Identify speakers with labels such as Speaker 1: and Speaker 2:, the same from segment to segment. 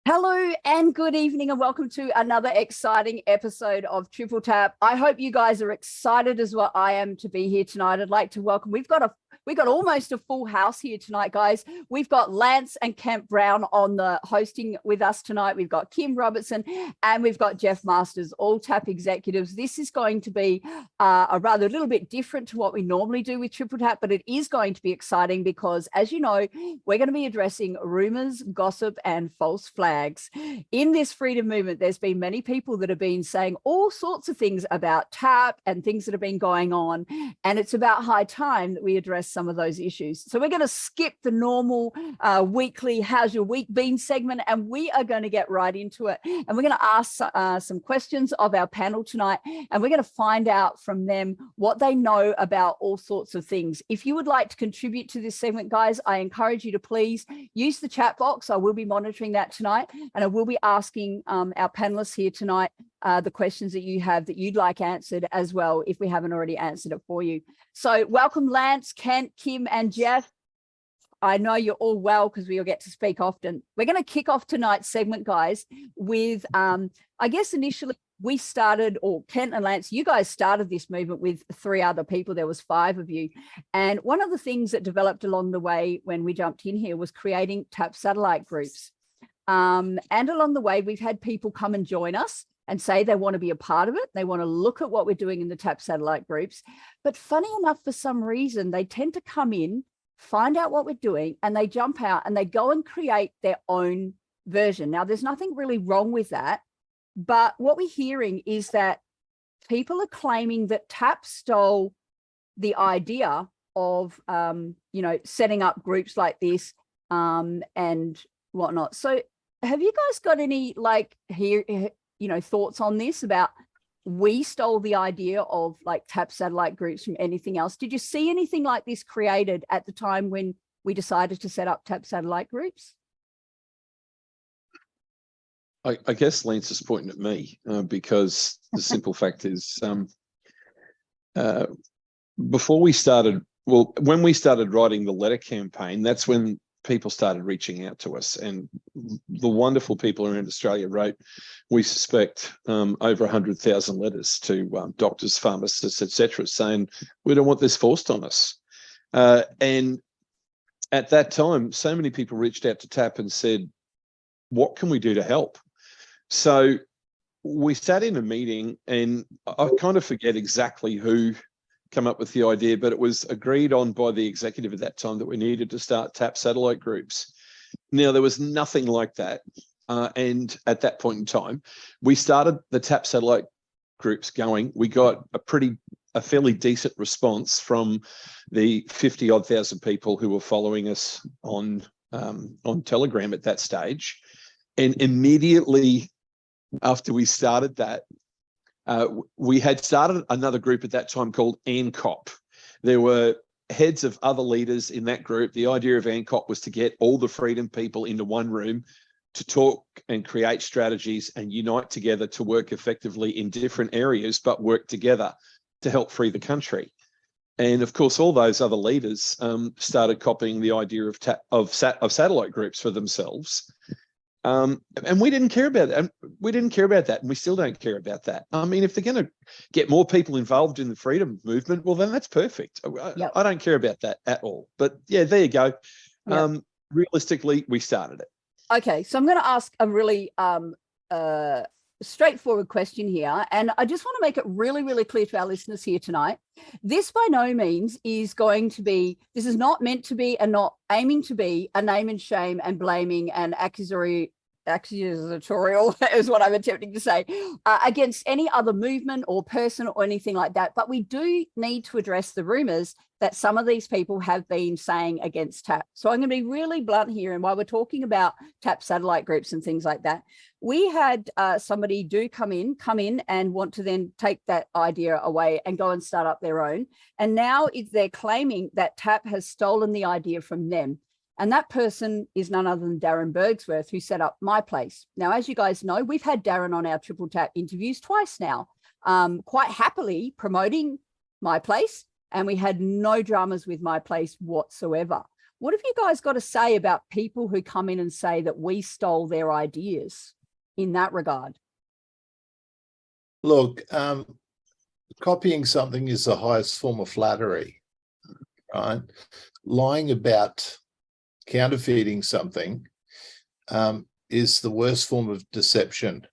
Speaker 1: Hello and good evening and welcome to another exciting episode of Triple Tap. I hope you guys are excited as well I am to be here tonight. I'd like to welcome, we've got almost a full house here tonight, guys. We've got Lance and Kent Brown on the hosting with us tonight. We've got Kim Robertson and we've got Jeff Masters, all TAP executives. This is going to be a little bit different to what we normally do with Triple Tap, but it is going to be exciting because, as you know, we're going to be addressing rumors, gossip, and false flags. In this freedom movement, there's been many people that have been saying all sorts of things about TAP and things that have been going on, and it's about high time that we address some of those issues. So we're going to skip the normal weekly how's your week been segment, and we are going to get right into it. And we're going to ask some questions of our panel tonight, and we're going to find out from them what they know about all sorts of things. If you would like to contribute to this segment, guys, I encourage you to please use the chat box. I will be monitoring that tonight, and I will be asking our panelists here tonight the questions that you have that you'd like answered as well, if we haven't already answered it for you. So welcome, Lance, Kent, Kim, and Jeff. I know you're all well because we all get to speak often. We're going to kick off tonight's segment, guys, with, I guess initially we started, or Kent and Lance, you guys started this movement with 3 other people. There was 5 of you. And one of the things that developed along the way when we jumped in here was creating TAP satellite groups. And along the way, we've had people come and join us and say they want to be a part of it. They want to look at what we're doing in the TAP satellite groups. But funny enough, for some reason, they tend to come in, find out what we're doing, and they jump out and they go and create their own version. Now, there's nothing really wrong with that. But what we're hearing is that people are claiming that TAP stole the idea of, setting up groups like this and whatnot. So have you guys got any thoughts on this about we stole the idea of like TAP satellite groups from anything else? Did you see anything like this created at the time when we decided to set up TAP satellite groups?
Speaker 2: I guess Lance is pointing at me because the simple fact is before we started, when we started writing the letter campaign, that's when people started reaching out to us, and the wonderful people around Australia wrote, we suspect, over 100,000 letters to doctors, pharmacists, etc., saying we don't want this forced on us. And at that time, so many people reached out to TAP and said, what can we do to help? So we sat in a meeting, and I kind of forget exactly who come up with the idea, but it was agreed on by the executive at that time that we needed to start TAP satellite groups. Now, there was nothing like that. And at that point in time, we started the TAP satellite groups going. We got a fairly decent response from the 50-odd thousand people who were following us on Telegram at that stage. And immediately after we started that, we had started another group at that time called ANCOP. There were heads of other leaders in that group. The idea of ANCOP was to get all the freedom people into one room to talk and create strategies and unite together to work effectively in different areas, but work together to help free the country. And of course, all those other leaders started copying the idea of satellite groups for themselves. And we didn't care about that. We didn't care about that, and we still don't care about that. I mean, if they're going to get more people involved in the freedom movement, well, then that's perfect. Yep. I don't care about that at all. But yeah, there you go. Yep. Realistically, we started it.
Speaker 1: Okay, so I'm going to ask a really straightforward question here, and I just want to make it really, really clear to our listeners here tonight. This by no means is going to be, this is not meant to be and not aiming to be a name and shame and blaming and accusatory accusatorial is what I'm attempting to say, against any other movement or person or anything like that. But we do need to address the rumours that some of these people have been saying against TAP. So I'm going to be really blunt here. And while we're talking about TAP satellite groups and things like that, we had somebody come in and want to then take that idea away and go and start up their own. And now they're claiming that TAP has stolen the idea from them. And that person is none other than Darren Bergsworth, who set up My Place. Now, as you guys know, we've had Darren on our Triple Tap interviews twice now, quite happily promoting My Place. And we had no dramas with My Place whatsoever. What have you guys got to say about people who come in and say that we stole their ideas in that regard?
Speaker 3: Look, copying something is the highest form of flattery, right? Lying about counterfeiting something is the worst form of deception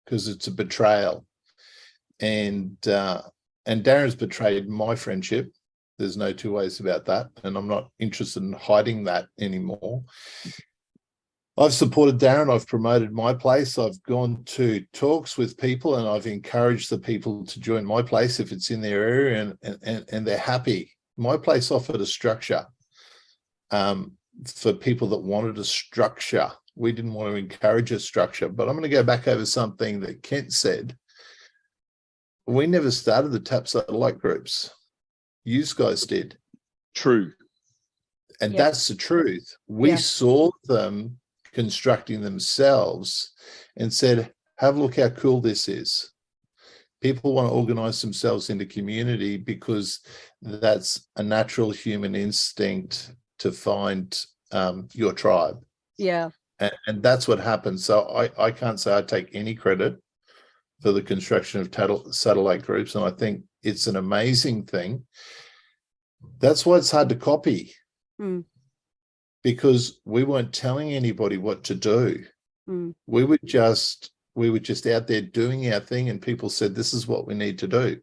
Speaker 3: because it's a betrayal. And Darren's betrayed my friendship. There's no two ways about that. And I'm not interested in hiding that anymore. I've supported Darren. I've promoted My Place. I've gone to talks with people and I've encouraged the people to join My Place if it's in their area and they're happy. My Place offered a structure for people that wanted a structure. We didn't want to encourage a structure, but I'm going to go back over something that Kent said. We never started the TAP satellite groups. You guys did.
Speaker 2: True.
Speaker 3: And that's the truth. We saw them constructing themselves and said, have a look how cool this is. People want to organize themselves into community because that's a natural human instinct to find your tribe.
Speaker 1: Yeah.
Speaker 3: And that's what happened. So I can't say I take any credit for the construction of satellite groups. And I think it's an amazing thing. That's why it's hard to copy. Because we weren't telling anybody what to do. We were just out there doing our thing and people said, this is what we need to do.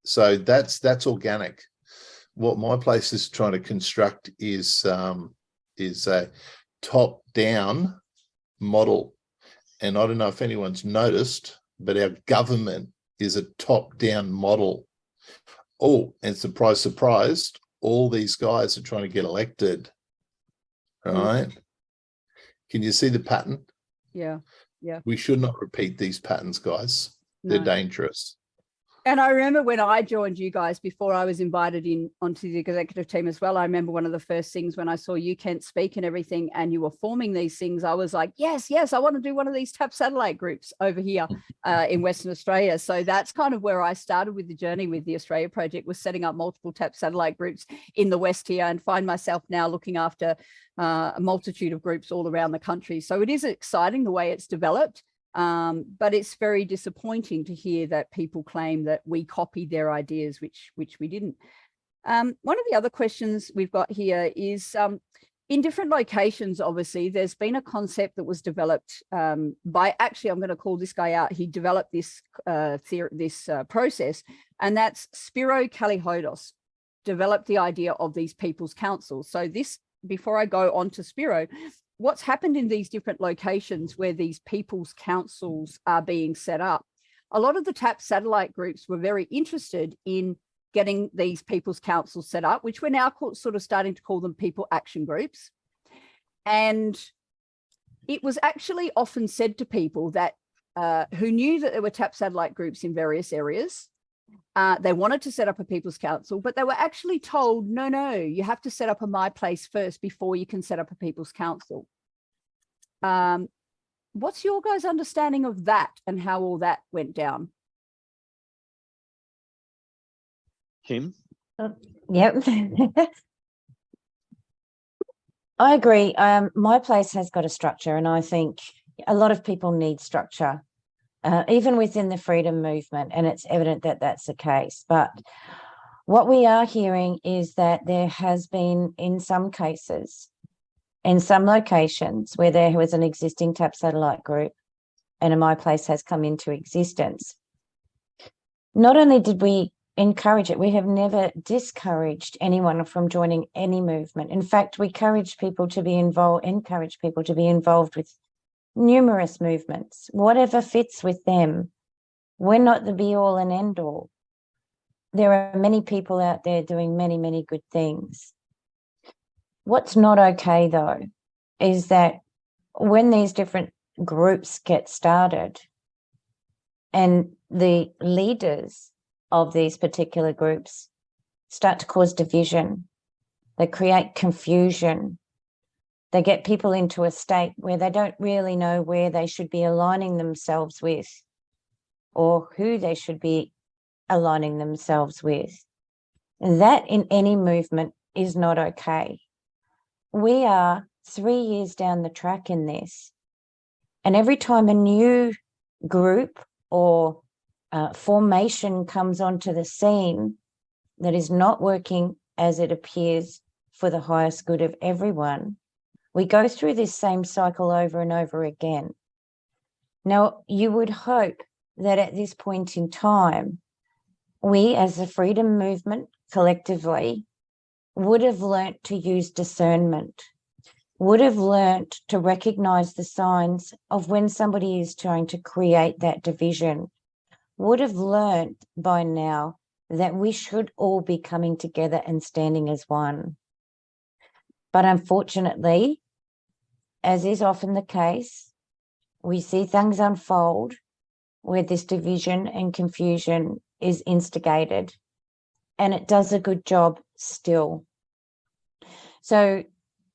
Speaker 3: So that's organic. What My Place is trying to construct is a top-down model. And I don't know if anyone's noticed, but our government is a top-down model. Oh, and surprise, surprise, all these guys are trying to get elected. Right? Can you see the pattern?
Speaker 1: Yeah.
Speaker 3: We should not repeat these patterns, guys. They're dangerous.
Speaker 1: And I remember when I joined you guys before I was invited in onto the executive team as well. I remember one of the first things when I saw you, Kent, speak and everything, and you were forming these things, I was like, yes, I want to do one of these TAP satellite groups over here in Western Australia. So that's kind of where I started with the journey with the Australia Project, was setting up multiple TAP satellite groups in the West here, and find myself now looking after a multitude of groups all around the country. So it is exciting the way it's developed. But it's very disappointing to hear that people claim that we copied their ideas, which we didn't. One of the other questions we've got here is, in different locations, obviously, there's been a concept that was developed by, actually, I'm going to call this guy out. He developed this process, and that's Spiro Kalihodos, developed the idea of these people's councils. So this, before I go on to Spiro, what's happened in these different locations where these people's councils are being set up, a lot of the TAP satellite groups were very interested in getting these people's councils set up, which we're now sort of starting to call them people action groups. And it was actually often said to people that who knew that there were TAP satellite groups in various areas, they wanted to set up a people's council, but they were actually told, no, you have to set up a My Place first before you can set up a people's council. What's your guys' understanding of that and how all that went down?
Speaker 2: Kim?
Speaker 4: Yep. I agree. My Place has got a structure, and I think a lot of people need structure. Even within the freedom movement, and it's evident that that's the case. But what we are hearing is that there has been, in some cases, in some locations where there was an existing TAP satellite group and a My Place has come into existence, not only did we encourage it, we have never discouraged anyone from joining any movement. In fact, we encourage people to be involved with numerous movements, whatever fits with them. We're not the be all and end all. There are many people out there doing many, many good things. What's not okay, though, is that when these different groups get started and the leaders of these particular groups start to cause division, they create confusion, they get people into a state where they don't really know where they should be aligning themselves with or who they should be aligning themselves with. That in any movement is not okay. We are 3 years down the track in this. And every time a new group or formation comes onto the scene that is not working as it appears for the highest good of everyone, we go through this same cycle over and over again. Now, you would hope that at this point in time, we as a freedom movement collectively would have learnt to use discernment, would have learnt to recognise the signs of when somebody is trying to create that division, would have learnt by now that we should all be coming together and standing as one. But unfortunately, as is often the case, we see things unfold where this division and confusion is instigated, and it does a good job still. So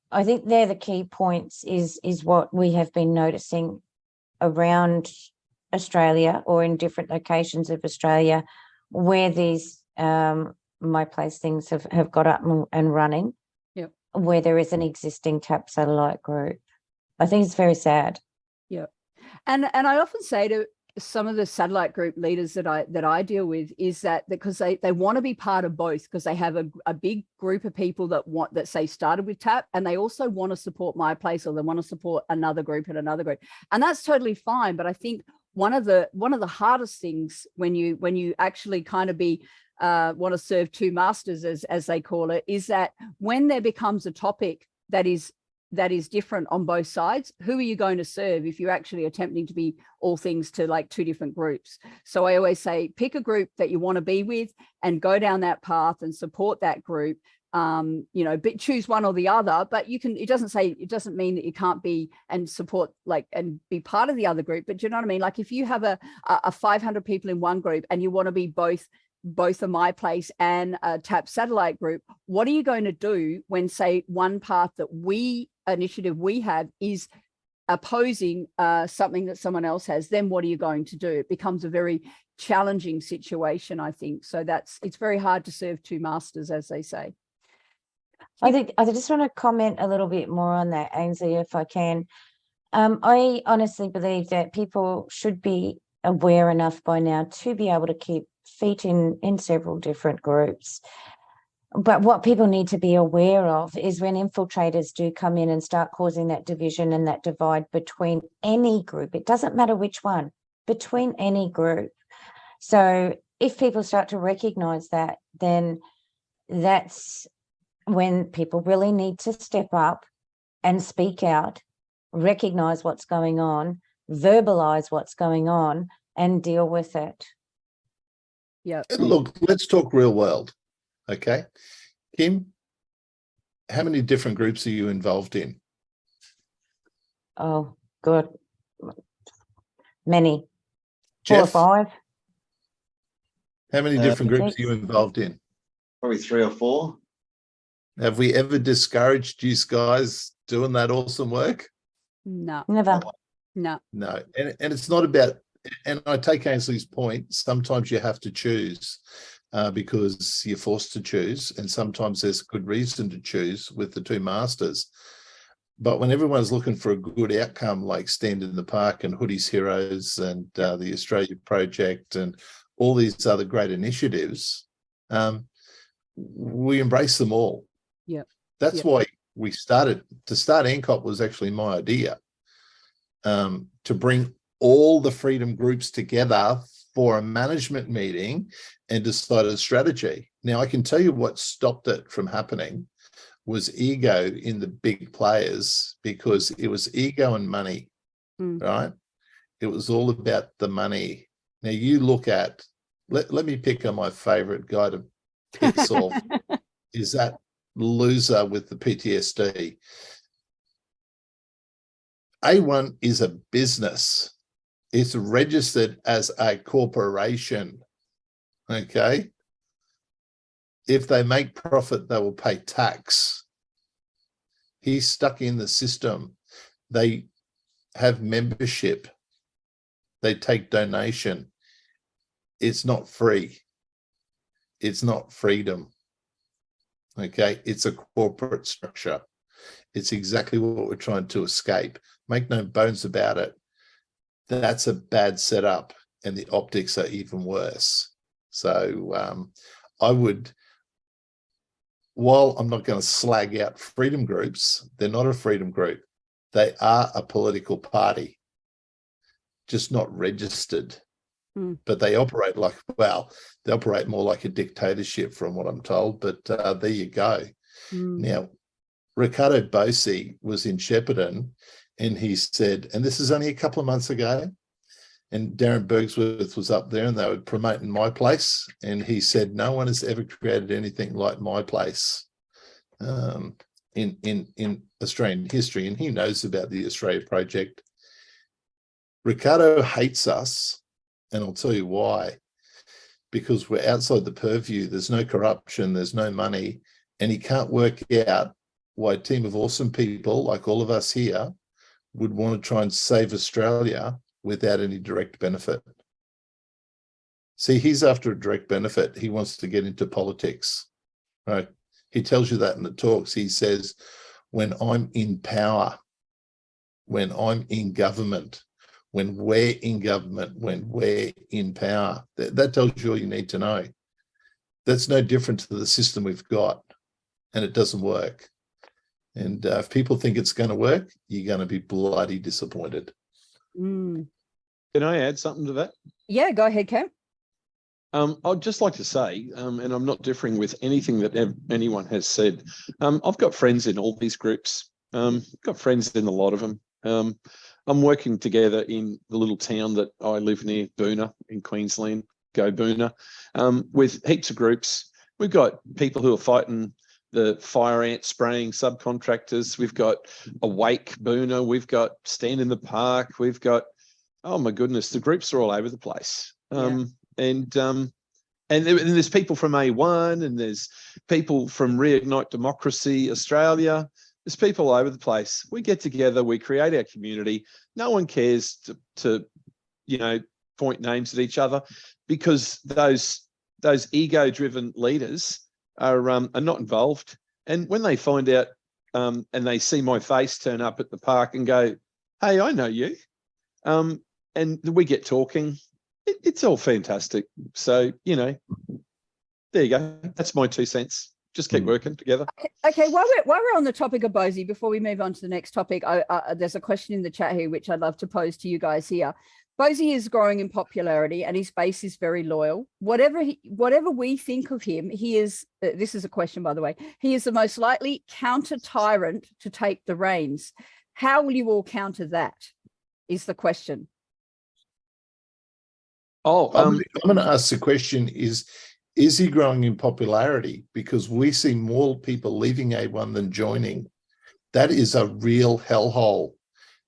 Speaker 4: I think they're the key points is what we have been noticing around Australia or in different locations of Australia where these My Place things have got up and running,
Speaker 1: yep,
Speaker 4: where there is an existing TAP satellite group. I think it's very sad.
Speaker 1: Yep. And I often say to some of the satellite group leaders that I deal with is that because they want to be part of both, because they have a big group of people that say started with TAP, and they also want to support My Place, or they want to support another group and another group, and that's totally fine. But I think one of the hardest things when you actually kind of want to serve two masters, as they call it, is that when there becomes a topic that is different on both sides, who are you going to serve if you're actually attempting to be all things to like two different groups? So I always say, pick a group that you want to be with and go down that path and support that group. But choose one or the other, but you can, it doesn't mean that you can't be and support and be part of the other group. But do you know what I mean? Like if you have a 500 people in one group and you want to be both a My Place and a TAP satellite group, what are you going to do when, say, one path that initiative we have is opposing something that someone else has? Then what are you going to do? It becomes a very challenging situation, I think. So it's very hard to serve two masters, as they say.
Speaker 4: I think I just want to comment a little bit more on that, Ainsley, if I can. I honestly believe that people should be aware enough by now to be able to keep feet in several different groups. But what people need to be aware of is when infiltrators do come in and start causing that division and that divide between any group, it doesn't matter which one, between any group. So if people start to recognize that, then that's when people really need to step up and speak out, recognize what's going on, verbalize what's going on, and deal with it.
Speaker 1: Yeah.
Speaker 3: Look, let's talk real world. Okay. Kim, how many different groups are you involved in?
Speaker 4: Oh, good. Many.
Speaker 3: Jeff?
Speaker 4: 4 or 5.
Speaker 3: How many different groups are you involved in?
Speaker 5: Probably 3 or 4.
Speaker 3: Have we ever discouraged you guys doing that awesome work?
Speaker 1: No.
Speaker 4: Never.
Speaker 1: No.
Speaker 3: No. And it's not about, and I take Ainsley's point, sometimes you have to choose because you're forced to choose, and sometimes there's good reason to choose with the two masters. But when everyone's looking for a good outcome, like Stand in the Park and Hoodies Heroes and the Australia Project and all these other great initiatives, we embrace them all.
Speaker 1: Yeah.
Speaker 3: That's why we started. To start NCOP was actually my idea, to bring all the freedom groups together for a management meeting and decide a strategy. Now, I can tell you what stopped it from happening was ego in the big players, because it was ego and money. right? It was all about the money. Now you look at, let me pick on my favorite guy to piss off, is that loser with the PTSD. A1 is a business. It's registered as a corporation, okay? If they make profit, they will pay tax. He's stuck in the system. They have membership. They take donation. It's not free. It's not freedom. Okay, it's a corporate structure. It's exactly what we're trying to escape. Make no bones about it. That's a bad setup, and the optics are even worse. So I would, while I'm not going to slag out freedom groups, they're not a freedom group. They are a political party, just not registered. But they operate like, well, they operate more like a dictatorship from what I'm told, but there you go. Now, Ricardo Bosi was in Shepparton, and he said, and this is only a couple of months ago, and Darren Bergsworth was up there and they were promoting My Place, and he said, no one has ever created anything like My Place in Australian history, and he knows about the Australia Project. Ricardo hates us, and I'll tell you why. Because we're outside the purview. There's no corruption, there's no money, and he can't work out why a team of awesome people like all of us here would want to try and save Australia without any direct benefit. See, he's after a direct benefit. He wants to get into politics, right? He tells you that in the talks. He says, when I'm in power, when I'm in government, when we're in government, when we're in power, that tells you all you need to know. That's no different to the system we've got, and it doesn't work. And if people think it's going to work, you're going to be bloody disappointed.
Speaker 2: Can I add something to that?
Speaker 1: Yeah, go ahead, Cam.
Speaker 2: I'd just like to say, and I'm not differing with anything that anyone has said. I've got friends in all these groups. Got friends in a lot of them. I'm working together in the little town that I live near, Boona in Queensland. Go Boona, with heaps of groups. We've got people who are fighting the fire ant spraying subcontractors. We've got Awake Boona. We've got Stand in the Park. We've got, oh my goodness, the groups are all over the place. And there's people from A1, and there's people from Reignite Democracy Australia. There's people all over the place. We get together, we create our community. No one cares to point names at each other, because those ego-driven leaders are not involved. And when they find out and they see my face turn up at the park and go, hey, I know you, and we get talking, it's all fantastic. So, there you go. That's my 2 cents. Just keep working together.
Speaker 1: Okay, while we're on the topic of Bosi, before we move on to the next topic, there's a question in the chat here which I'd love to pose to you guys here. Bosi is growing in popularity, and his base is very loyal. Whatever we think of him, he is. This is a question, by the way. He is the most likely counter tyrant to take the reins. How will you all counter that? Is the question.
Speaker 3: I'm going to ask the question: Is he growing in popularity? Because we see more people leaving A1 than joining. That is a real hellhole.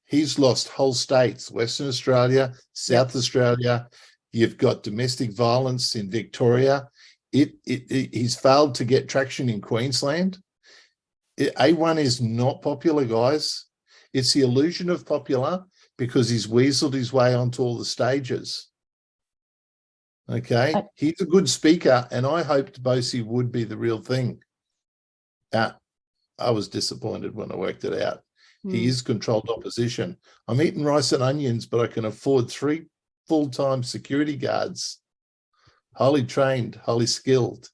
Speaker 3: He's lost whole states, Western Australia, South Australia. You've got domestic violence in Victoria. He's failed to get traction in Queensland. A1 is not popular, guys. It's the illusion of popular because he's weaseled his way onto all the stages. Okay, he's a good speaker, and I hoped Bosi would be the real thing. I was disappointed when I worked it out. He is controlled opposition. I'm eating rice and onions, but I can afford 3 full-time security guards, highly trained, highly skilled,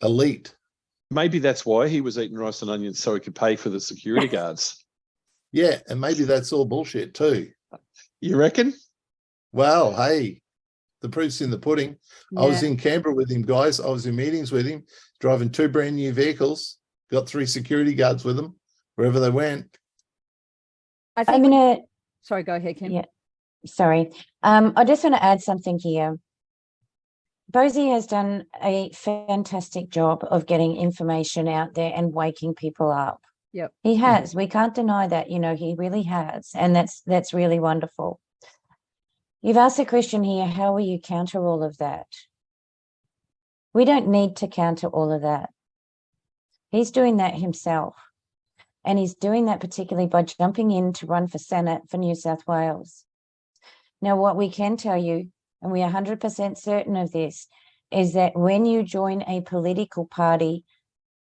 Speaker 3: elite.
Speaker 2: Maybe that's why he was eating rice and onions, so he could pay for the security guards.
Speaker 3: Yeah, and maybe that's all bullshit too.
Speaker 2: You reckon?
Speaker 3: Well, hey, the proof's in the pudding. Yeah. I was in Canberra with him, guys. I was in meetings with him, driving 2 brand new vehicles, got 3 security guards with them wherever they went.
Speaker 1: I think Sorry, go ahead, Kim.
Speaker 4: Yeah, sorry. I just want to add something here. Bosie has done a fantastic job of getting information out there and waking people up.
Speaker 1: Yep.
Speaker 4: He has. We can't deny that, he really has. And that's really wonderful. You've asked a question here, how will you counter all of that? We don't need to counter all of that. He's doing that himself. And he's doing that particularly by jumping in to run for Senate for New South Wales. Now, what we can tell you, and we are 100% certain of this, is that when you join a political party,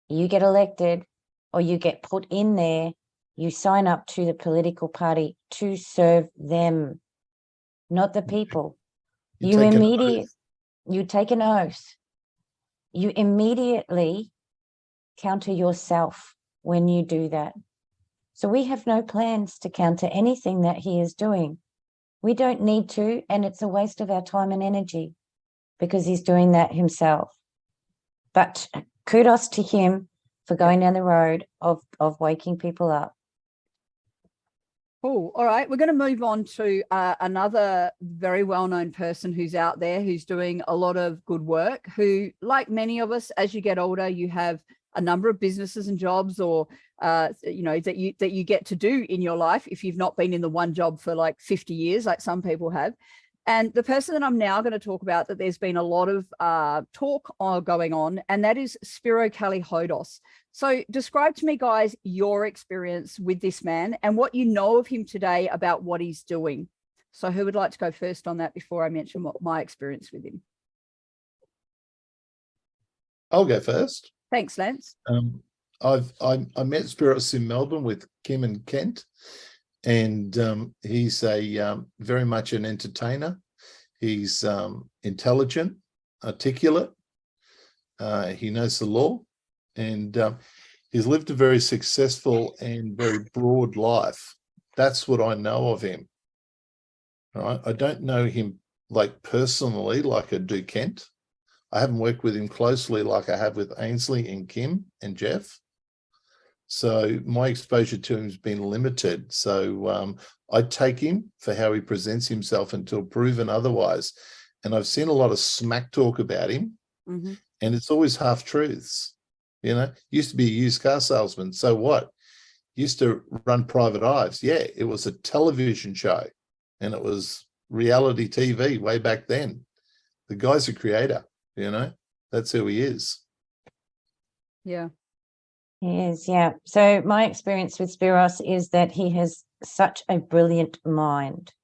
Speaker 4: you get elected or you get put in there, you sign up to the political party to serve them, not the people. You take an oath. You immediately counter yourself when you do that. So we have no plans to counter anything that he is doing. We don't need to, and it's a waste of our time and energy because he's doing that himself. But kudos to him for going down the road of waking people up.
Speaker 1: Cool. All right. We're going to move on to another very well-known person who's out there, who's doing a lot of good work, who, like many of us, as you get older, you have a number of businesses and jobs or, that you get to do in your life if you've not been in the one job for like 50 years, like some people have. And the person that I'm now going to talk about, that there's been a lot of talk going on, and that is Spiro Kalihodos. So describe to me, guys, your experience with this man and what you know of him today about what he's doing. So who would like to go first on that before I mention what my experience with him?
Speaker 3: I'll go first.
Speaker 1: Thanks, Lance.
Speaker 3: I met Spiros in Melbourne with Kim and Kent, and he's a very much an entertainer. He's intelligent, articulate. He knows the law, and he's lived a very successful and very broad life. That's what I know of him. Right? I don't know him like personally, like I do Kent. I haven't worked with him closely like I have with Ainsley and Kim and Jeff. So my exposure to him has been limited. So I take him for how he presents himself until proven otherwise. And I've seen a lot of smack talk about him, and it's always half truths. Used to be a used car salesman. So what? Used to run private eyes. Yeah, it was a television show, and it was reality TV way back then. The guy's a creator, that's who he is.
Speaker 1: Yeah.
Speaker 4: He is, yeah. So my experience with Spiros is that he has such a brilliant mind.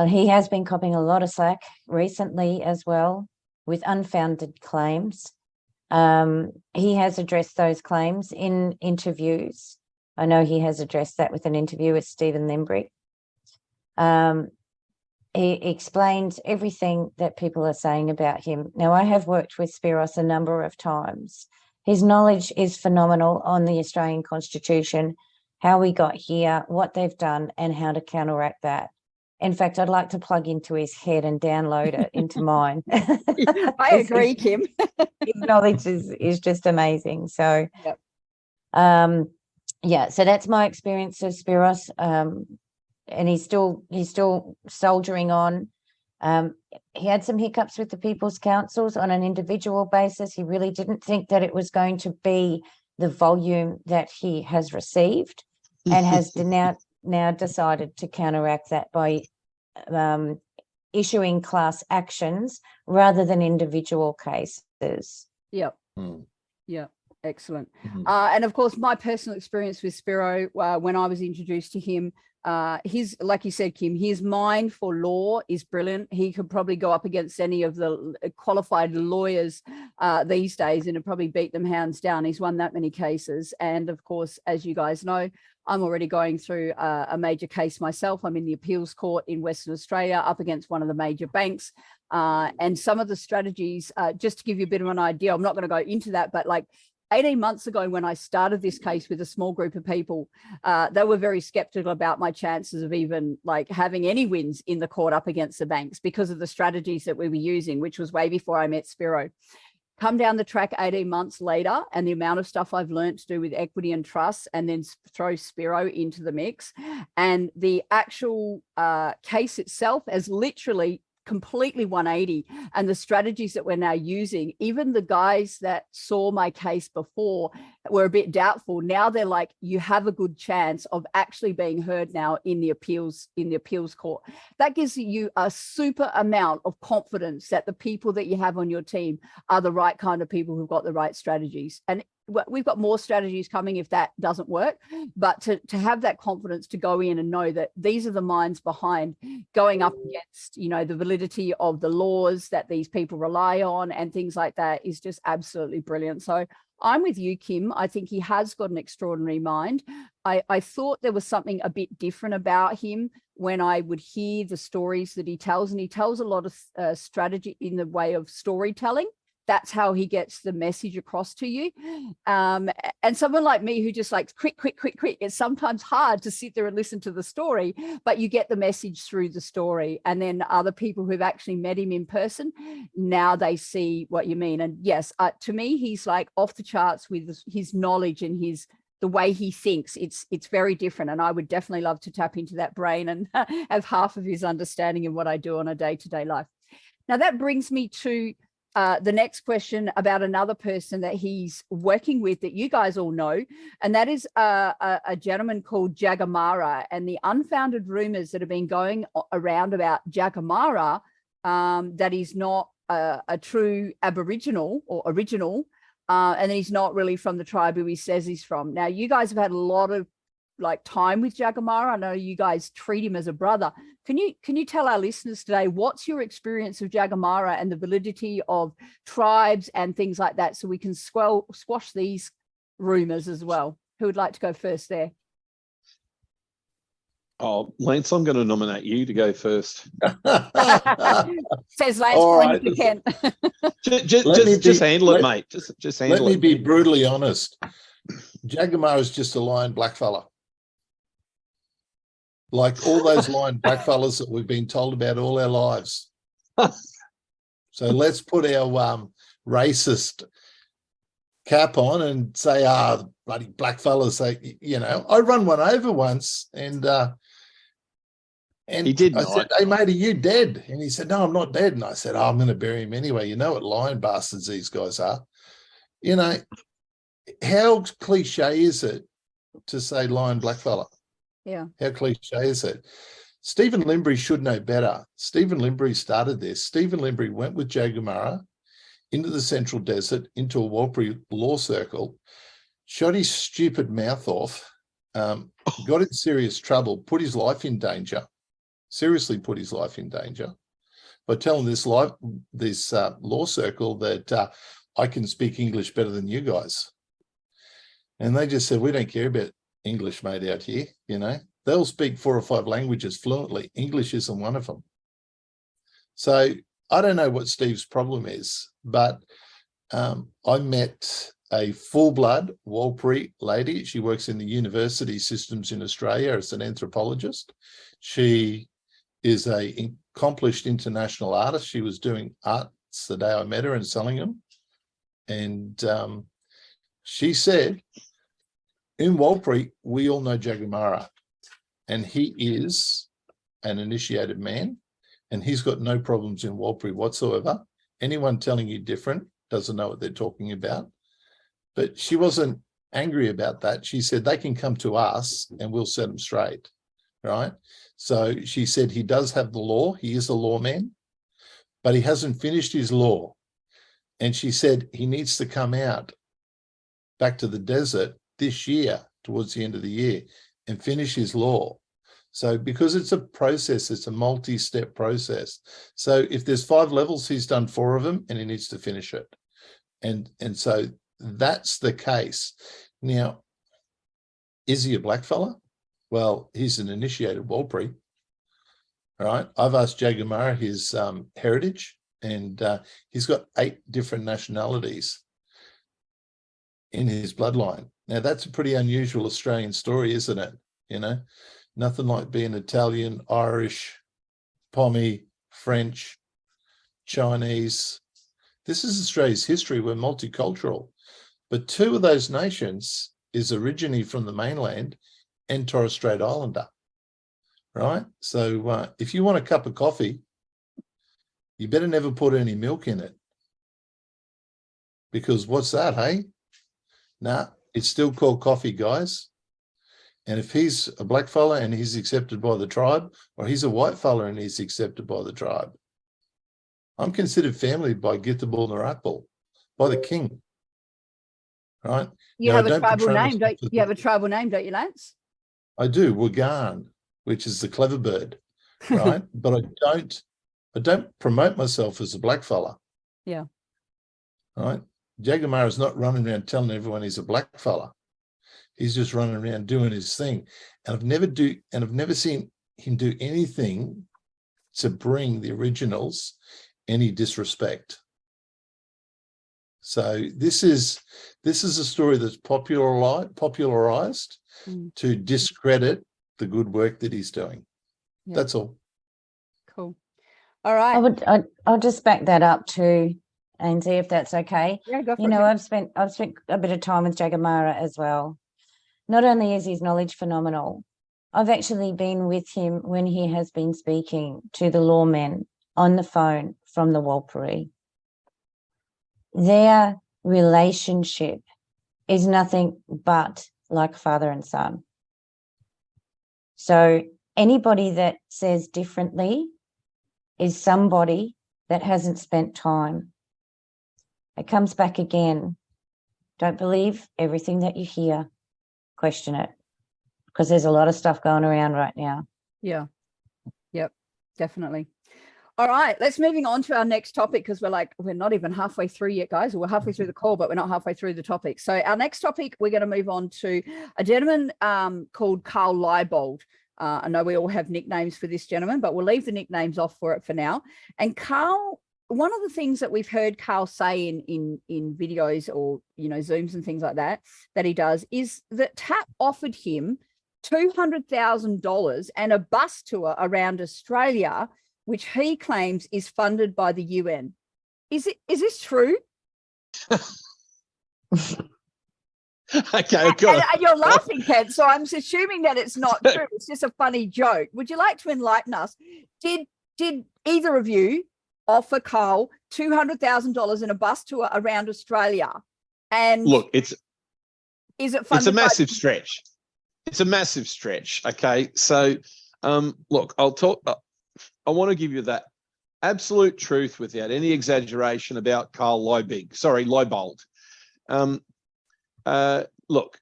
Speaker 4: He has been copping a lot of slack recently as well with unfounded claims. He has addressed those claims in interviews. I know he has addressed that with an interview with Stephen Limbrick. He explained everything that people are saying about him. Now, I have worked with Spiros a number of times. His knowledge is phenomenal on the Australian Constitution, how we got here, what they've done, and how to counteract that. In fact, I'd like to plug into his head and download it into mine.
Speaker 1: I agree, Kim.
Speaker 4: His knowledge is just amazing. So,
Speaker 1: yep.
Speaker 4: So that's my experience of Spiros. And he's still soldiering on. He had some hiccups with the People's Councils on an individual basis. He really didn't think that it was going to be the volume that he has received, and has now decided to counteract that by issuing class actions rather than individual cases.
Speaker 1: Yep. Yeah. Excellent. And of course, my personal experience with Spiro, when I was introduced to him, like you said, Kim, his mind for law is brilliant. He could probably go up against any of the qualified lawyers these days and probably beat them hands down. He's won that many cases. And of course, as you guys know, I'm already going through a major case myself. I'm in the appeals court in Western Australia up against one of the major banks. And some of the strategies, just to give you a bit of an idea, I'm not going to go into that, but like 18 months ago, when I started this case with a small group of people, they were very skeptical about my chances of even like having any wins in the court up against the banks because of the strategies that we were using, which was way before I met Spiro. come down the track 18 months later, and the amount of stuff I've learned to do with equity and trust, and then throw Spiro into the mix, and the actual case itself has literally completely 180, and the strategies that we're now using, even the guys that saw my case before were a bit doubtful. Now they're like, you have a good chance of actually being heard now in the appeals court. That gives you a super amount of confidence that the people that you have on your team are the right kind of people who've got the right strategies. And we've got more strategies coming if that doesn't work, but to have that confidence to go in and know that these are the minds behind going up against, you know, the validity of the laws that these people rely on and things like that is just absolutely brilliant. So I'm with you, Kim. I think he has got an extraordinary mind. I thought there was something a bit different about him when I would hear the stories that he tells, and he tells a lot of strategy in the way of storytelling. That's how he gets the message across to you. And someone like me who just likes quick, it's sometimes hard to sit there and listen to the story, but you get the message through the story. And then other people who've actually met him in person, now they see what you mean. And yes, to me, he's like off the charts with his knowledge and the way he thinks. It's very different. And I would definitely love to tap into that brain and have half of his understanding of what I do on a day-to-day life. Now that brings me to the next question about another person that he's working with that you guys all know, and that is a gentleman called Jagamara. And the unfounded rumors that have been going around about Jagamara, that he's not a true Aboriginal or original, and he's not really from the tribe who he says he's from. Now, you guys have had a lot of time with Jagamara. I know you guys treat him as a brother. Can you tell our listeners today, what's your experience of Jagamara and the validity of tribes and things like that, so we can squash these rumors as well? Who would like to go first there?
Speaker 2: Oh, Lance, I'm going to nominate you to go first.
Speaker 1: Says Lance,
Speaker 3: All
Speaker 1: pointing
Speaker 3: right.
Speaker 1: to Ken.
Speaker 2: Just handle it, mate. Just handle it.
Speaker 3: Let me be brutally honest. Jagamara is just a lion blackfella. Like all those lion blackfellas that we've been told about all our lives. So let's put our racist cap on and say, bloody blackfellas. I run one over once, and
Speaker 2: he did.
Speaker 3: I said, "Hey, mate, are you dead?" And he said, "No, I'm not dead." And I said, "I'm going to bury him anyway. You know what lion bastards these guys are." You know, how cliche is it to say lion blackfella?
Speaker 1: Yeah.
Speaker 3: How cliche is it? Stephen Limbury should know better. Stephen Limbury started this. Stephen Limbury went with Jagamara into the Central Desert, into a Warlpiri law circle, shot his stupid mouth off, got in serious trouble, put his life in danger, seriously put his life in danger by telling this law circle that I can speak English better than you guys. And they just said, "We don't care about English, mate, out here. You know, they'll speak 4 or 5 languages fluently. English isn't one of them." So I don't know what Steve's problem is, but I met a full-blood Warlpiri lady. She works in the university systems in Australia as an anthropologist. She is an accomplished international artist. She was doing arts the day I met her and selling them. And she said, in Warlpiri, we all know Jagamara, and he is an initiated man, and he's got no problems in Warlpiri whatsoever. Anyone telling you different doesn't know what they're talking about. But she wasn't angry about that. She said, they can come to us and we'll set them straight, right? So she said he does have the law. He is a lawman, but he hasn't finished his law. And she said he needs to come out back to the desert this year, towards the end of the year, and finish his law. So because it's a process, it's a multi-step process. So if there's 5 levels, he's done 4 of them and he needs to finish it. And so that's the case. Now, is he a blackfella? Well, he's an initiated Warlpiri. All right. I've asked Jagamara his heritage, and he's got 8 different nationalities in his bloodline. Now, that's a pretty unusual Australian story, isn't it? You know, nothing like being Italian, Irish, Pommy, French, Chinese, This is Australia's history. We're multicultural. But two of those nations is originally from the mainland and Torres Strait Islander, right? So if you want a cup of coffee, you better never put any milk in it. Because what's that, hey? Nah, it's still called coffee, guys. And if he's a black fella and he's accepted by the tribe, or he's a white fella and he's accepted by the tribe, I'm considered family by Githabul Narakbal, by the king, right?
Speaker 1: You
Speaker 3: Now,
Speaker 1: have
Speaker 3: I
Speaker 1: a
Speaker 3: don't
Speaker 1: tribal
Speaker 3: portray
Speaker 1: name,
Speaker 3: myself
Speaker 1: don't
Speaker 3: as
Speaker 1: you? Have a tribal name, don't you, Lance?
Speaker 3: I do, Wagan, which is the clever bird, right? But I don't promote myself as a black fella.
Speaker 1: Yeah.
Speaker 3: Right? Jagamara's not running around telling everyone he's a black fella. He's just running around doing his thing. And I've never seen him do anything to bring the originals any disrespect. So this is a story that's popularized to discredit the good work that he's doing.
Speaker 1: Yeah.
Speaker 3: That's all.
Speaker 1: Cool. All right.
Speaker 4: I'll just back that up too, and see if that's okay.
Speaker 1: Yeah, go for
Speaker 4: You
Speaker 1: it.
Speaker 4: know, I've spent a bit of time with Jagamara as well. Not only is his knowledge phenomenal, I've actually been with him when he has been speaking to the lawmen on the phone from the Walpurgee. Their relationship is nothing but like father and son. So anybody that says differently is somebody that hasn't spent time. It comes back again. Don't believe everything that you hear. Question it, because there's a lot of stuff going around right now.
Speaker 1: Yeah. Yep, definitely. All right, let's moving on to our next topic, because we're not even halfway through yet, guys. We're halfway through the call, but we're not halfway through the topic. So our next topic, we're going to move on to a gentleman called Carl Leibold. I know we all have nicknames for this gentleman, but we'll leave the nicknames off for it for now. And Carl, one of the things that we've heard Carl say in videos or, Zooms and things like that he does is that TAP offered him $200,000 and a bus tour around Australia, which he claims is funded by the UN. Is this true?
Speaker 2: Okay,
Speaker 1: and you're laughing, Ken, so I'm assuming that it's not true. It's just a funny joke. Would you like to enlighten us? Did either of you offer Carl $200,000 in a bus tour around Australia? And
Speaker 2: look,
Speaker 1: is it funded?
Speaker 2: It's a massive stretch. It's a massive stretch. Okay, so look, I'll talk. I want to give you that absolute truth without any exaggeration about Carl Leibold. Look,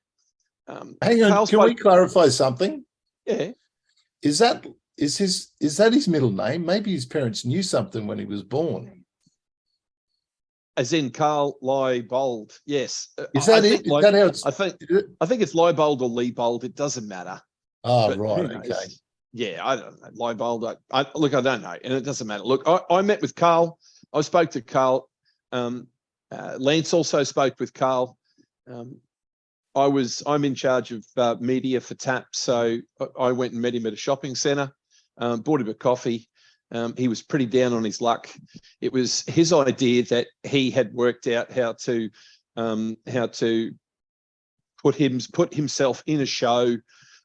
Speaker 3: hang on. Can we clarify something?
Speaker 2: Yeah.
Speaker 3: Is that his middle name? Maybe his parents knew something when he was born.
Speaker 2: As in Carl Leibold, yes.
Speaker 3: Is that it? Is that how it's?
Speaker 2: I think it's Leibold or Leibold. It doesn't matter.
Speaker 3: Oh, right. Okay.
Speaker 2: Yeah, I don't know. Leibold. I don't know, and it doesn't matter. Look, I met with Carl. I spoke to Carl. Lance also spoke with Carl. I'm in charge of media for TAP, so I went and met him at a shopping centre, bought him a coffee. He was pretty down on his luck. It was his idea that he had worked out how to put himself in a show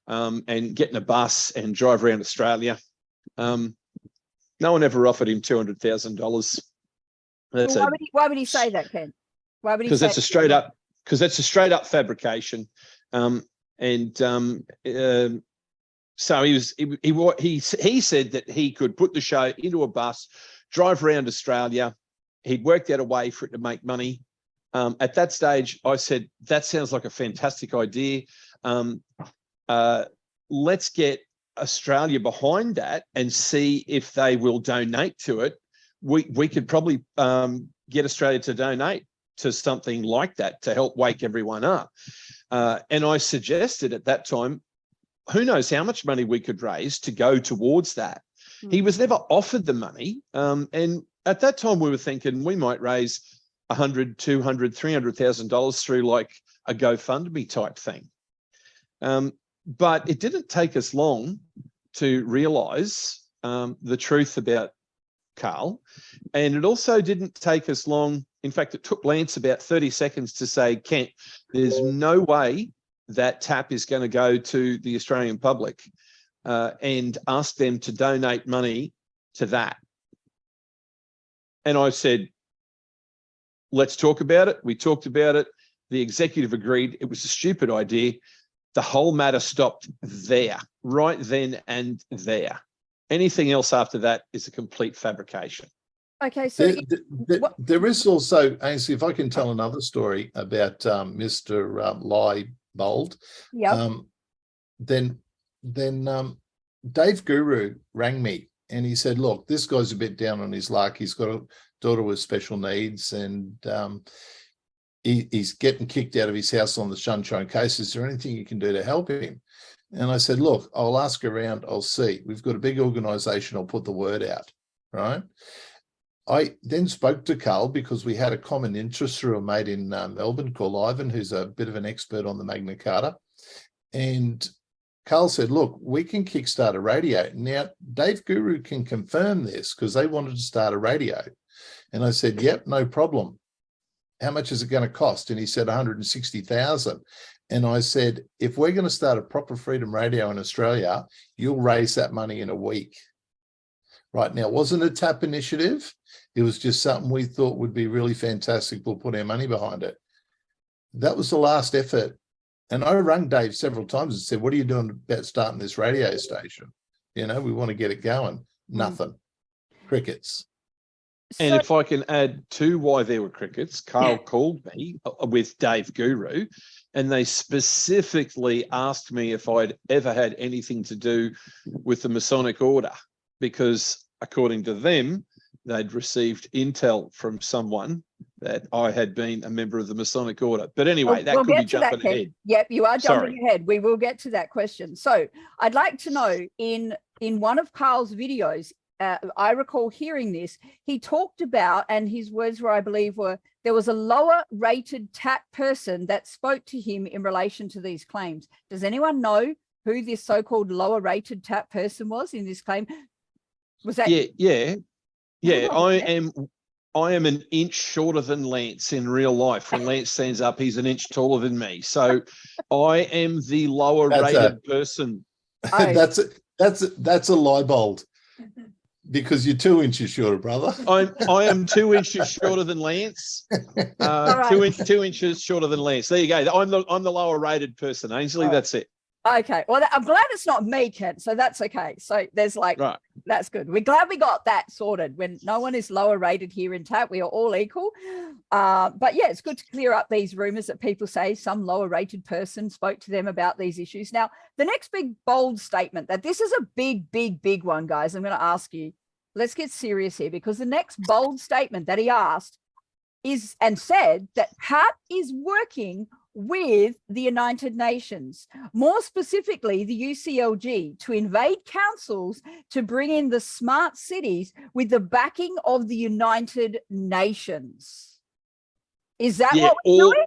Speaker 2: and get in a bus and drive around Australia. No one ever offered him $200,000.
Speaker 1: Why would he say that, Ken? Why would he?
Speaker 2: Because that's a straight up fabrication. So he said that he could put the show into a bus, drive around Australia. He'd worked out a way for it to make money. At that stage, I said, that sounds like a fantastic idea. Let's get Australia behind that and see if they will donate to it. We could probably get Australia to donate to something like that to help wake everyone up. And I suggested at that time, who knows how much money we could raise to go towards that. He was never offered the money. And at that time we were thinking we might raise $100,000, $200,000, $300,000 through like a GoFundMe type thing. But it didn't take us long to realize the truth about Carl. And it also didn't take us long. In fact, it took Lance about 30 seconds to say, Kent, there's no way that tap is going to go to the Australian public, and ask them to donate money to that. And I said, let's talk about it. We talked about it. The executive agreed. It was a stupid idea. The whole matter stopped there, right then and there. Anything else after that is a complete fabrication.
Speaker 1: Okay, so
Speaker 3: there is also, Ainsley, if I can tell another story about Mr. Leibold.
Speaker 1: yeah,
Speaker 3: Then Dave Guru rang me and he said, look, this guy's a bit down on his luck. He's got a daughter with special needs, and he's getting kicked out of his house on the Sunshine case. Is there anything you can do to help him? And I said, look, I'll ask around. I'll see. We've got a big organisation. I'll put the word out, right? I then spoke to Carl because we had a common interest through a mate in Melbourne called Ivan, who's a bit of an expert on the Magna Carta. And Carl said, look, we can kickstart a radio. Now, Dave Guru can confirm this because they wanted to start a radio. And I said, yep, no problem. How much is it going to cost? And he said 160,000. And I said, if we're going to start a proper freedom radio in Australia, you'll raise that money in a week. Right now, it wasn't a TAP initiative. It was just something we thought would be really fantastic. We'll put our money behind it. That was the last effort. And I rang Dave several times and said, what are you doing about starting this radio station? You know, we want to get it going. Nothing. Crickets.
Speaker 2: And if I can add to why there were crickets, Carl called me with Dave Guru, and they specifically asked me if I'd ever had anything to do with the Masonic Order, because according to them, they'd received intel from someone that I had been a member of the Masonic Order. But anyway, that could be jumping ahead.
Speaker 1: Yep, you are jumping ahead. We will get to that question. So I'd like to know, in one of Carl's videos, I recall hearing this, he talked about, and his words were, I believe, were, there was a lower rated TAP person that spoke to him in relation to these claims. Does anyone know who this so-called lower rated TAP person was in this claim? Was that?
Speaker 2: Yeah. I am an inch shorter than Lance in real life. When Lance stands up, he's an inch taller than me. So I am the lower rated person.
Speaker 3: That's a Leibold. Because you're 2 inches shorter, brother.
Speaker 2: I am 2 inches shorter than Lance.
Speaker 1: Right.
Speaker 2: 2 inches shorter than Lance. There you go. I'm the lower rated person, Ainsley. Right. That's it.
Speaker 1: Okay. Well, I'm glad it's not me, Kent. So that's okay. So there's right. That's good. We're glad we got that sorted. When no one is lower rated here in TAP, we are all equal. But yeah, it's good to clear up these rumors that people say some lower rated person spoke to them about these issues. Now, the next big bold statement, that this is a big one, guys. I'm going to ask you, let's get serious here, because the next bold statement that he asked is, and said, that TAP is working with the United Nations, more specifically the UCLG, to invade councils to bring in the smart cities with the backing of the United Nations. Is that what we're doing?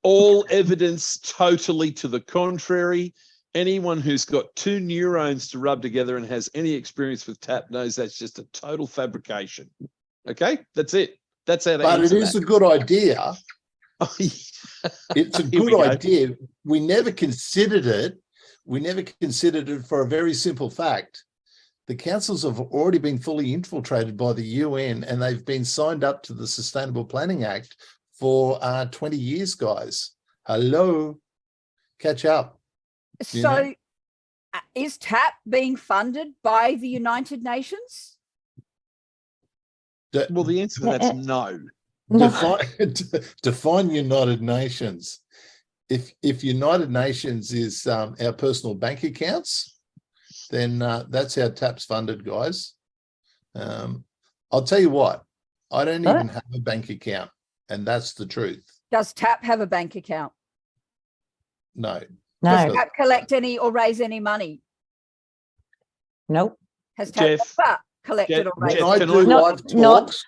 Speaker 2: All evidence totally to the contrary. Anyone who's got two neurons to rub together and has any experience with TAP knows that's just a total fabrication. Okay, that's it. That's how.
Speaker 3: But it is a good idea. It's a good idea. We never considered it. We never considered it for a very simple fact. The councils have already been fully infiltrated by the UN, and they've been signed up to the Sustainable Planning Act for 20 years, guys. Hello, catch up.
Speaker 1: So is TAP being funded by the United Nations?
Speaker 2: Well, the answer to that's no.
Speaker 3: Define United Nations. If United Nations is our personal bank accounts, then that's how TAP's funded, guys. I'll tell you what, I don't even have a bank account, and that's the truth.
Speaker 1: Does TAP have a bank account?
Speaker 3: No.
Speaker 1: Does TAP collect any or raise any money?
Speaker 4: Nope.
Speaker 1: Has TAP ever collected or raised?
Speaker 3: When I do live talks,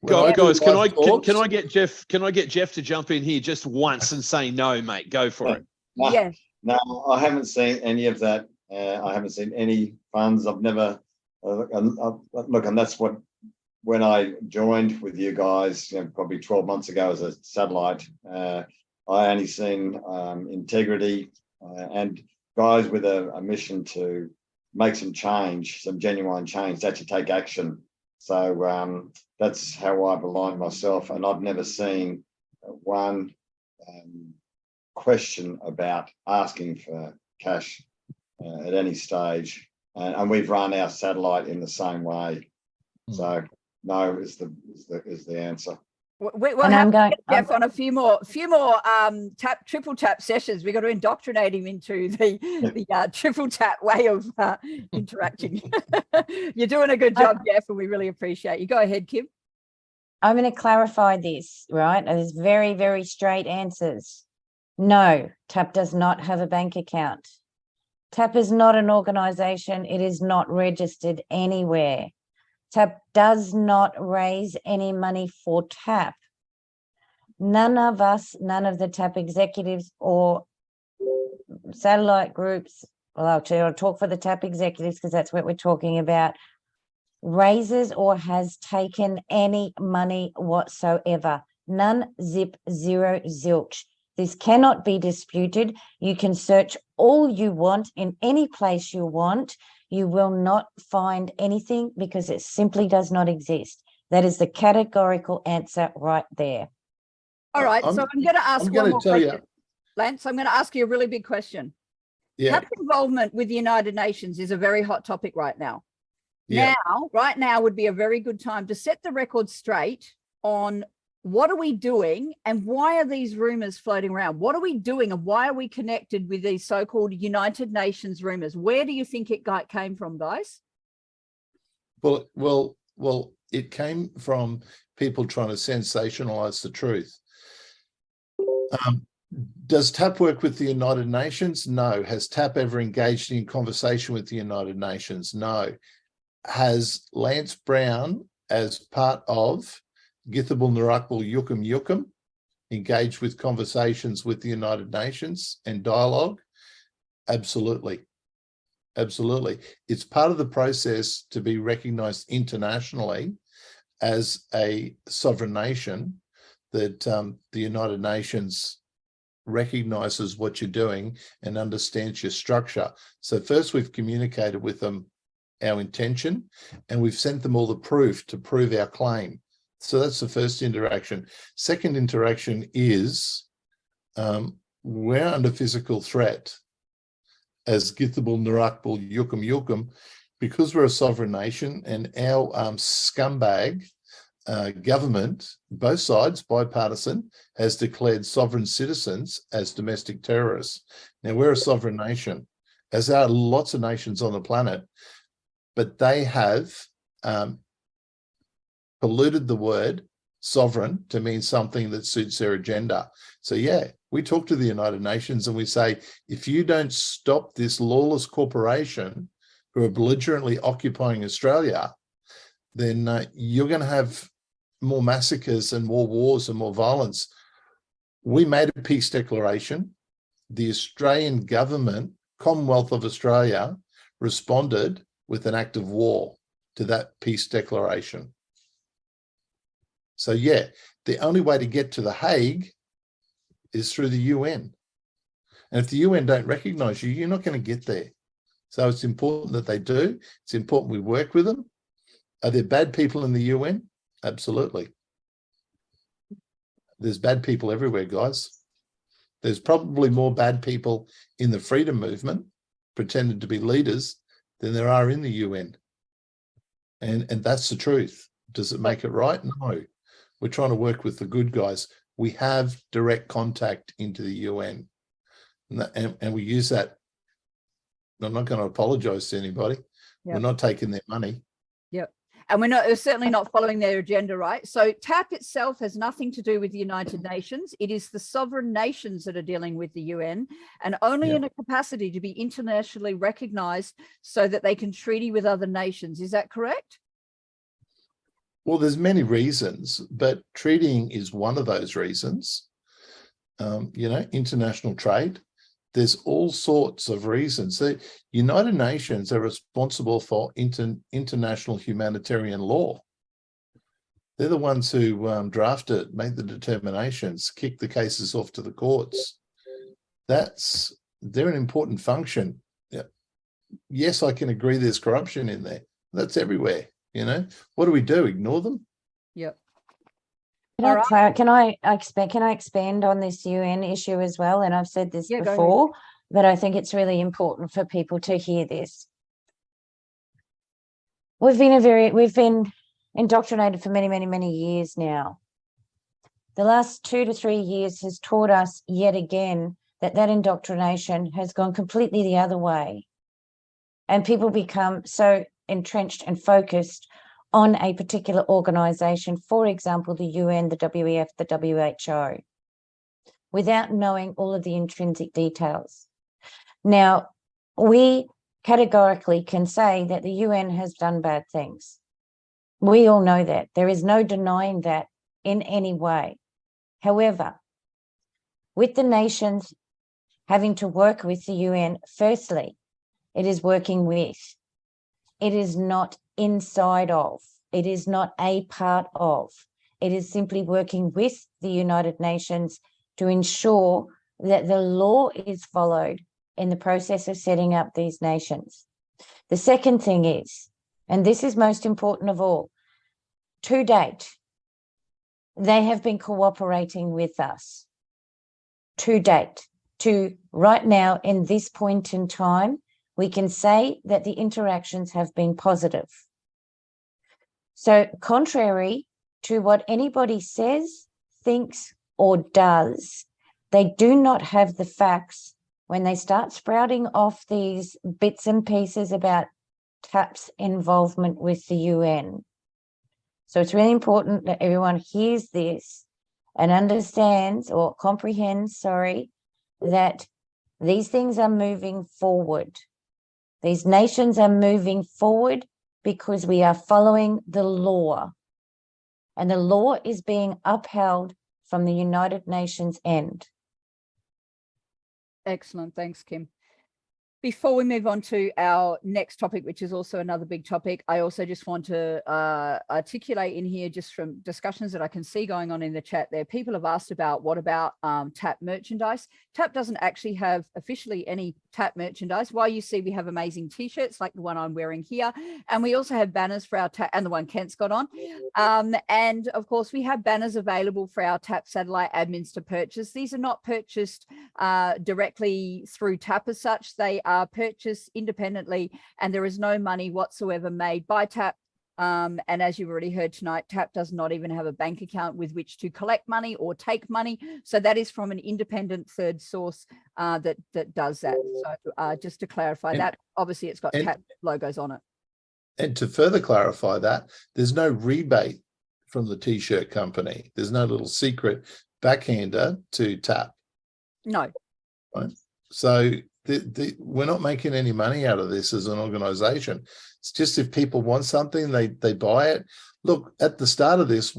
Speaker 2: guys, can I get Jeff? Can I get Jeff to jump in here just once and say no, mate? Go for it.
Speaker 5: No,
Speaker 1: yes.
Speaker 5: No, I haven't seen any of that. I haven't seen any funds. I've never and that's what, when I joined with you guys, probably 12 months ago as a satellite, I only seen integrity and guys with a mission to make some change, some genuine change, to actually take action. So that's how I've aligned myself, and I've never seen one question about asking for cash at any stage, and we've run our satellite in the same way. So no is the answer.
Speaker 1: We'll
Speaker 4: And
Speaker 1: have
Speaker 4: I'm
Speaker 1: to
Speaker 4: going,
Speaker 1: get Jeff on a few more triple tap sessions. We've got to indoctrinate him into the triple tap way of interacting. You're doing a good job, Jeff, and we really appreciate you. Go ahead, Kim.
Speaker 4: I'm going to clarify this, right? There's very, very straight answers. No, TAP does not have a bank account. TAP is not an organisation. It is not registered anywhere. TAP does not raise any money for TAP. None of us, none of the TAP executives or satellite groups, well, I'll talk for the TAP executives because that's what we're talking about, raises or has taken any money whatsoever. None, zip, zero, zilch. This cannot be disputed. You can search all you want in any place you want. You will not find anything because it simply does not exist. That is the categorical answer right there.
Speaker 1: All right, so I'm going to ask one more question. Lance, I'm going to ask you a really big question.
Speaker 3: Yeah.
Speaker 1: TAP's involvement with the United Nations is a very hot topic right now.
Speaker 3: Yeah.
Speaker 1: Right now would be a very good time to set the record straight on what are we doing and why are these rumors floating around? What are we doing and why are we connected with these so-called United Nations rumors? Where do you think it came from, guys?
Speaker 3: Well, it came from people trying to sensationalize the truth. Does TAP work with the United Nations? No. Has TAP ever engaged in conversation with the United Nations? No. Has Lance Brown, as part of Githable Narakbal Yukum Yukum, engaged with conversations with the United Nations and dialogue? Absolutely. Absolutely. It's part of the process to be recognised internationally as a sovereign nation, that the United Nations recognises what you're doing and understands your structure. So first we've communicated with them our intention, and we've sent them all the proof to prove our claim. So that's the first interaction. Second interaction is we're under physical threat as Githable Narakbal Yukum Yukum, because we're a sovereign nation, and our scumbag government, both sides, bipartisan, has declared sovereign citizens as domestic terrorists. Now, we're a sovereign nation, as are lots of nations on the planet, but they have polluted the word sovereign to mean something that suits their agenda. So yeah, we talk to the United Nations and we say, if you don't stop this lawless corporation who are belligerently occupying Australia, then you're going to have more massacres and more wars and more violence. We made a peace declaration. The Australian government, Commonwealth of Australia, responded with an act of war to that peace declaration. So yeah, the only way to get to The Hague is through the UN. And if the UN don't recognise you, you're not going to get there. So it's important that they do. It's important we work with them. Are there bad people in the UN? Absolutely. There's bad people everywhere, guys. There's probably more bad people in the freedom movement, pretending to be leaders, than there are in the UN. And that's the truth. Does it make it right? No. We're trying to work with the good guys. We have direct contact into the UN. And we use that. I'm not going to apologise to anybody. Yep. We're not taking their money.
Speaker 1: Yep. And we're certainly not following their agenda, right? So TAP itself has nothing to do with the United Nations. It is the sovereign nations that are dealing with the UN, and only in a capacity to be internationally recognised so that they can treaty with other nations. Is that correct?
Speaker 3: Well, there's many reasons, but treatying is one of those reasons. International trade. there's all sorts of reasons. The United Nations are responsible for international humanitarian law. They're the ones who draft it, make the determinations, kick the cases off to the courts. They're an important function. Yeah. Yes, I can agree there's corruption in there. That's everywhere, you know. What do we do? Ignore them?
Speaker 1: Yep.
Speaker 4: Can I expand on this UN issue as well? And I've said this
Speaker 1: Yeah,
Speaker 4: before, but I think it's really important for people to hear this. We've been indoctrinated for many, many, many years now. The last 2 to 3 years has taught us yet again that indoctrination has gone completely the other way. And people become so entrenched and focused on a particular organization, for example, the UN, the WEF, the WHO, without knowing all of the intrinsic details. Now, we categorically can say that the UN has done bad things. We all know that. There is no denying that in any way. However, with the nations having to work with the UN, firstly, it is working with. It is not inside of. It is not a part of. It is simply working with the United Nations to ensure that the law is followed in the process of setting up these nations. The second thing is, and this is most important of all, to date, they have been cooperating with us. To date, to right now, in this point in time, we can say that the interactions have been positive. So contrary to what anybody says, thinks, or does, they do not have the facts when they start sprouting off these bits and pieces about TAP's involvement with the UN. So it's really important that everyone hears this and understands or comprehends, that these things are moving forward. These nations are moving forward because we are following the law. And the law is being upheld from the United Nations end.
Speaker 1: Excellent. Thanks, Kim. Before we move on to our next topic, which is also another big topic, I also just want to articulate in here, just from discussions that I can see going on in the chat there, people have asked about what about TAP merchandise. TAP doesn't actually have officially any TAP merchandise. Why, you see we have amazing t-shirts like the one I'm wearing here, and we also have banners for our TAP, and the one Kent's got on. And of course we have banners available for our TAP satellite admins to purchase. These are not purchased directly through TAP as such. They are purchased independently, and there is no money whatsoever made by TAP. And as you've already heard tonight, TAP does not even have a bank account with which to collect money or take money. So that is from an independent third source that does that. So just to clarify that, obviously it's got TAP logos on it.
Speaker 3: And to further clarify that, there's no rebate from the t-shirt company. There's no little secret backhander to TAP.
Speaker 1: No.
Speaker 3: Right? So we're not making any money out of this as an organization. It's just if people want something, they buy it. Look, at the start of this,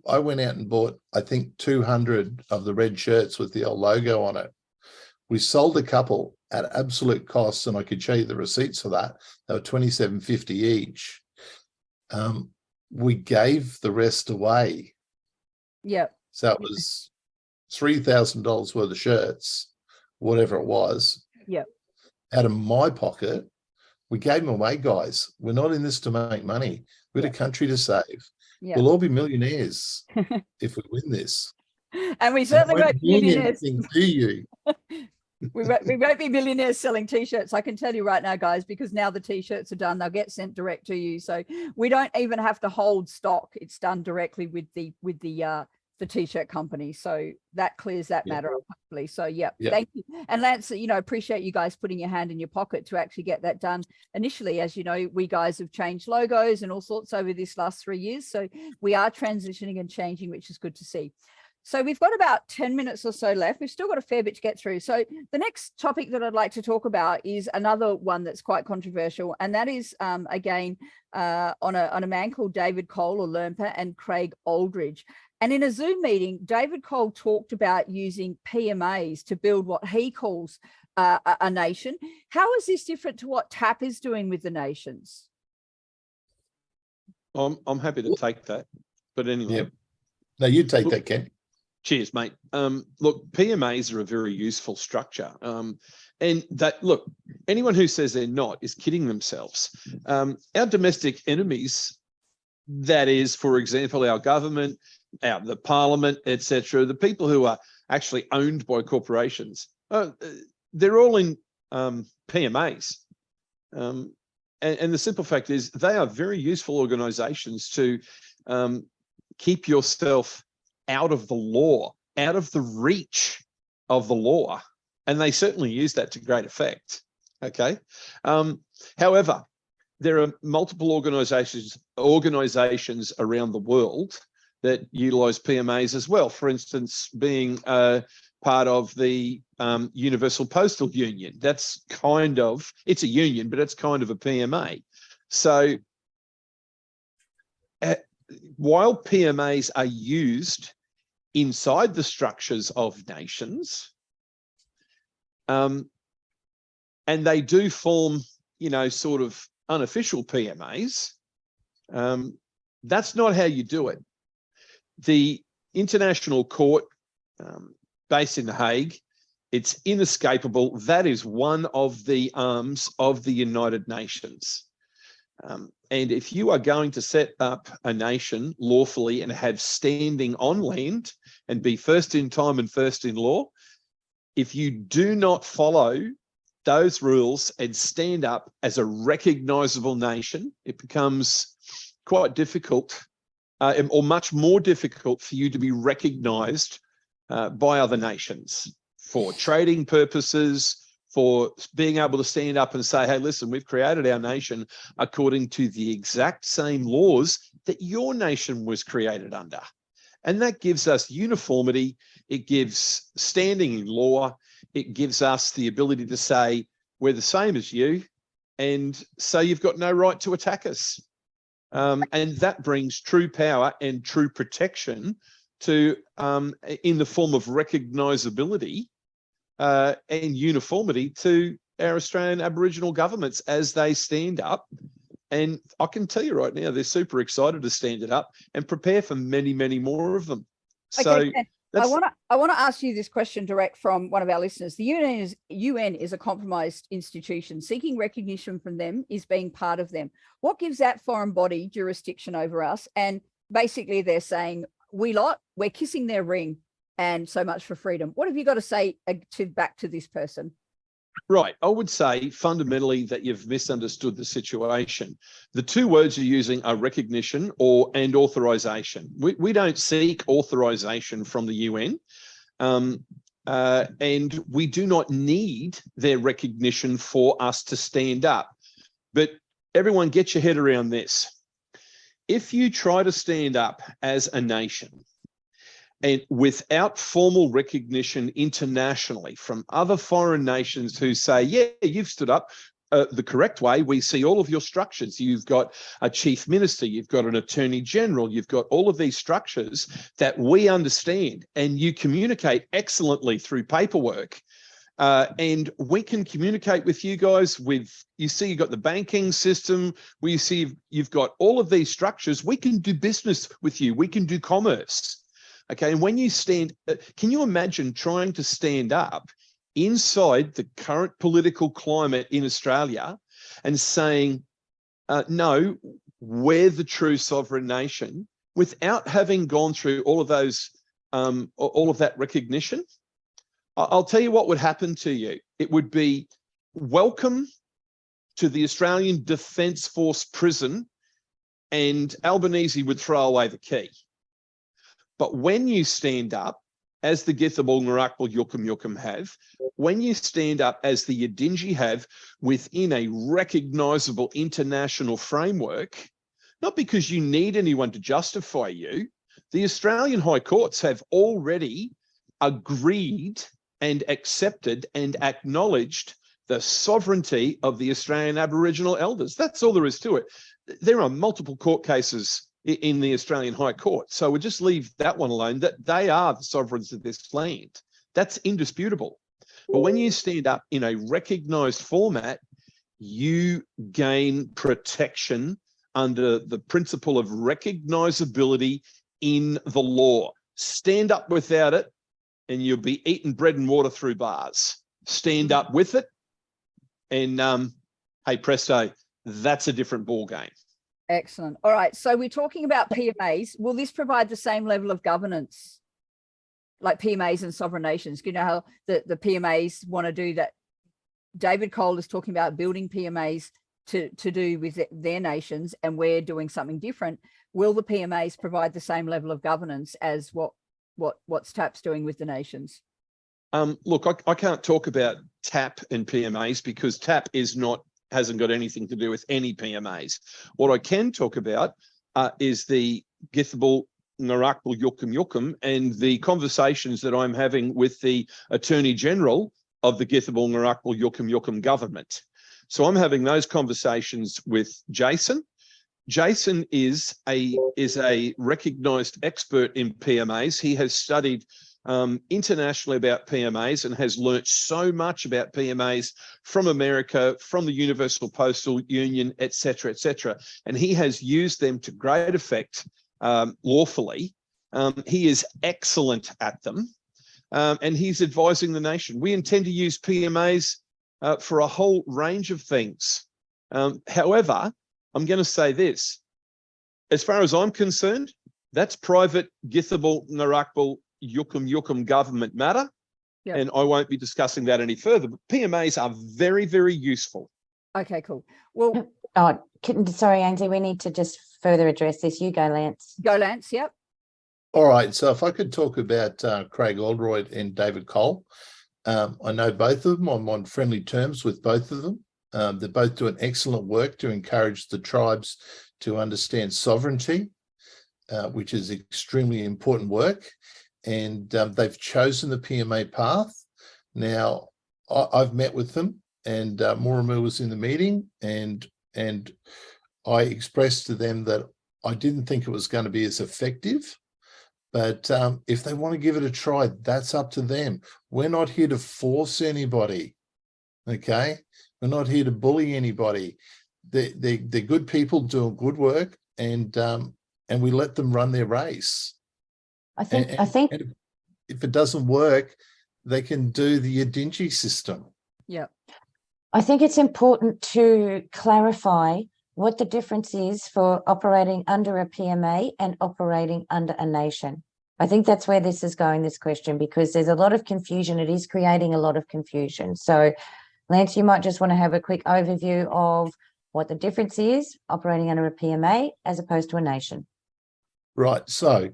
Speaker 3: I went out and bought, I think, 200 of the red shirts with the old logo on it. We sold a couple at absolute cost, and I could show you the receipts for that. They were $27.50 each. We gave the rest away.
Speaker 1: Yeah.
Speaker 3: So it was $3,000 worth of shirts, whatever it was.
Speaker 1: Yeah.
Speaker 3: Out of my pocket, we gave them away, guys. We're not in this to make money. We've got a country to save.
Speaker 1: Yeah.
Speaker 3: We'll all be millionaires if we win this.
Speaker 1: And we certainly won't be millionaires.
Speaker 3: Do you?
Speaker 1: We won't be millionaires selling t-shirts, I can tell you right now, guys, because now the t-shirts are done. They'll get sent direct to you. So we don't even have to hold stock. It's done directly with the t-shirt company. So that clears that matter up hopefully. So thank you. And Lance, appreciate you guys putting your hand in your pocket to actually get that done. Initially, as you know, we guys have changed logos and all sorts over this last 3 years. So we are transitioning and changing, which is good to see. So we've got about 10 minutes or so left. We've still got a fair bit to get through. So the next topic that I'd like to talk about is another one that's quite controversial. And that is, again, on a man called David Cole, or Lerner, and Craig Aldridge. And in a Zoom meeting, David Cole talked about using PMAs to build what he calls a nation. How is this different to what TAP is doing with the nations?
Speaker 2: I'm happy to take that, but anyway.
Speaker 3: Yeah. No, you take that, Ken.
Speaker 2: Cheers, mate. Look, PMAs are a very useful structure. And that, look, anyone who says they're not is kidding themselves. Our domestic enemies, that is, for example, our government, the parliament, etc., the people who are actually owned by corporations, they're all in PMAs. And the simple fact is they are very useful organisations to keep yourself out of the law, out of the reach of the law. And they certainly use that to great effect. Okay. However, there are multiple organisations around the world that utilise PMAs as well. For instance, being part of the Universal Postal Union. That's kind of, it's a union, but it's kind of a PMA. So while PMAs are used inside the structures of nations, and they do form, sort of unofficial PMAs, that's not how you do it. The International Court, based in The Hague, it's inescapable. That is one of the arms of the United Nations. And if you are going to set up a nation lawfully and have standing on land and be first in time and first in law, if you do not follow those rules and stand up as a recognisable nation, it becomes quite difficult, or much more difficult for you to be recognised by other nations for trading purposes, for being able to stand up and say, hey, listen, we've created our nation according to the exact same laws that your nation was created under. And that gives us uniformity. It gives standing in law. It gives us the ability to say, we're the same as you, and so you've got no right to attack us. And that brings true power and true protection to, in the form of recognisability and uniformity to our Australian Aboriginal governments as they stand up. And I can tell you right now, they're super excited to stand it up and prepare for many, many more of them. So
Speaker 1: okay, I want to ask you this question direct from one of our listeners. The UN is a compromised institution. Seeking recognition from them is being part of them. What gives that foreign body jurisdiction over us? And basically they're saying, we're kissing their ring, and so much for freedom. What have you got to say back to this person?
Speaker 2: Right. I would say fundamentally that you've misunderstood the situation. The two words you're using are recognition and authorization. We don't seek authorization from the UN, and we do not need their recognition for us to stand up. But everyone, get your head around this. If you try to stand up as a nation, and without formal recognition internationally from other foreign nations who say, yeah, you've stood up the correct way. We see all of your structures. You've got a chief minister, you've got an attorney general, you've got all of these structures that we understand, and you communicate excellently through paperwork. And we can communicate with you guys you see you've got the banking system, where you see you've got all of these structures. We can do business with you. We can do commerce. Okay, and when you stand, can you imagine trying to stand up inside the current political climate in Australia and saying, no, we're the true sovereign nation, without having gone through all of that recognition? I'll tell you what would happen to you. It would be welcome to the Australian Defence Force prison, and Albanese would throw away the key. But when you stand up, as the Githable, Narakbal, Yukum have, when you stand up as the Yidinji have within a recognisable international framework, not because you need anyone to justify you, the Australian High Courts have already agreed and accepted and acknowledged the sovereignty of the Australian Aboriginal elders. That's all there is to it. There are multiple court cases in the Australian High Court. So we'll just leave that one alone, that they are the sovereigns of this land. That's indisputable. But when you stand up in a recognized format, you gain protection under the principle of recognizability in the law. Stand up without it, and you'll be eating bread and water through bars. Stand up with it, and hey, presto, that's a different ball game.
Speaker 1: Excellent. All right. So we're talking about PMAs. Will this provide the same level of governance like PMAs and sovereign nations? You know how the PMAs want to do that. David Cole is talking about building PMAs to do with their nations, and we're doing something different. Will the PMAs provide the same level of governance as what's TAP's doing with the nations?
Speaker 2: Look, I can't talk about TAP and PMAs because TAP hasn't got anything to do with any PMAs. What I can talk about is the Githable, Narakbal, Yukum, and the conversations that I'm having with the Attorney General of the Githable, Narakbal, Yukum government. So I'm having those conversations with Jason. Jason is a recognised expert in PMAs. He has studied internationally about PMAs and has learnt so much about PMAs from America, from the Universal Postal Union, et cetera, and he has used them to great effect lawfully. He is excellent at them, and he's advising the nation. We intend to use PMAs for a whole range of things. However, I'm going to say this. As far as I'm concerned, that's private Githable, Narakbal, Yukum government matter. Yep. And I won't be discussing that any further. But PMAs are very, very useful.
Speaker 1: Okay, cool. Well,
Speaker 4: sorry, Ainsley, we need to just further address this. You go, Lance.
Speaker 1: Go, Lance. Yep.
Speaker 3: All right. So if I could talk about Craig Oldroyd and David Cole. I know both of them. I'm on friendly terms with both of them. They're both doing excellent work to encourage the tribes to understand sovereignty, which is extremely important work. And they've chosen the PMA path. Now, I've met with them, and Rumours was in the meeting, and I expressed to them that I didn't think it was going to be as effective. But if they want to give it a try, that's up to them. We're not here to force anybody, okay? We're not here to bully anybody. They're good people doing good work, and we let them run their race.
Speaker 4: I think
Speaker 3: if it doesn't work, they can do the Adinji system.
Speaker 1: Yeah.
Speaker 4: I think it's important to clarify what the difference is for operating under a PMA and operating under a nation. I think that's where this is going, this question, because there's a lot of confusion. It is creating a lot of confusion. So, Lance, you might just want to have a quick overview of what the difference is operating under a PMA as opposed to a nation.
Speaker 3: Right. So,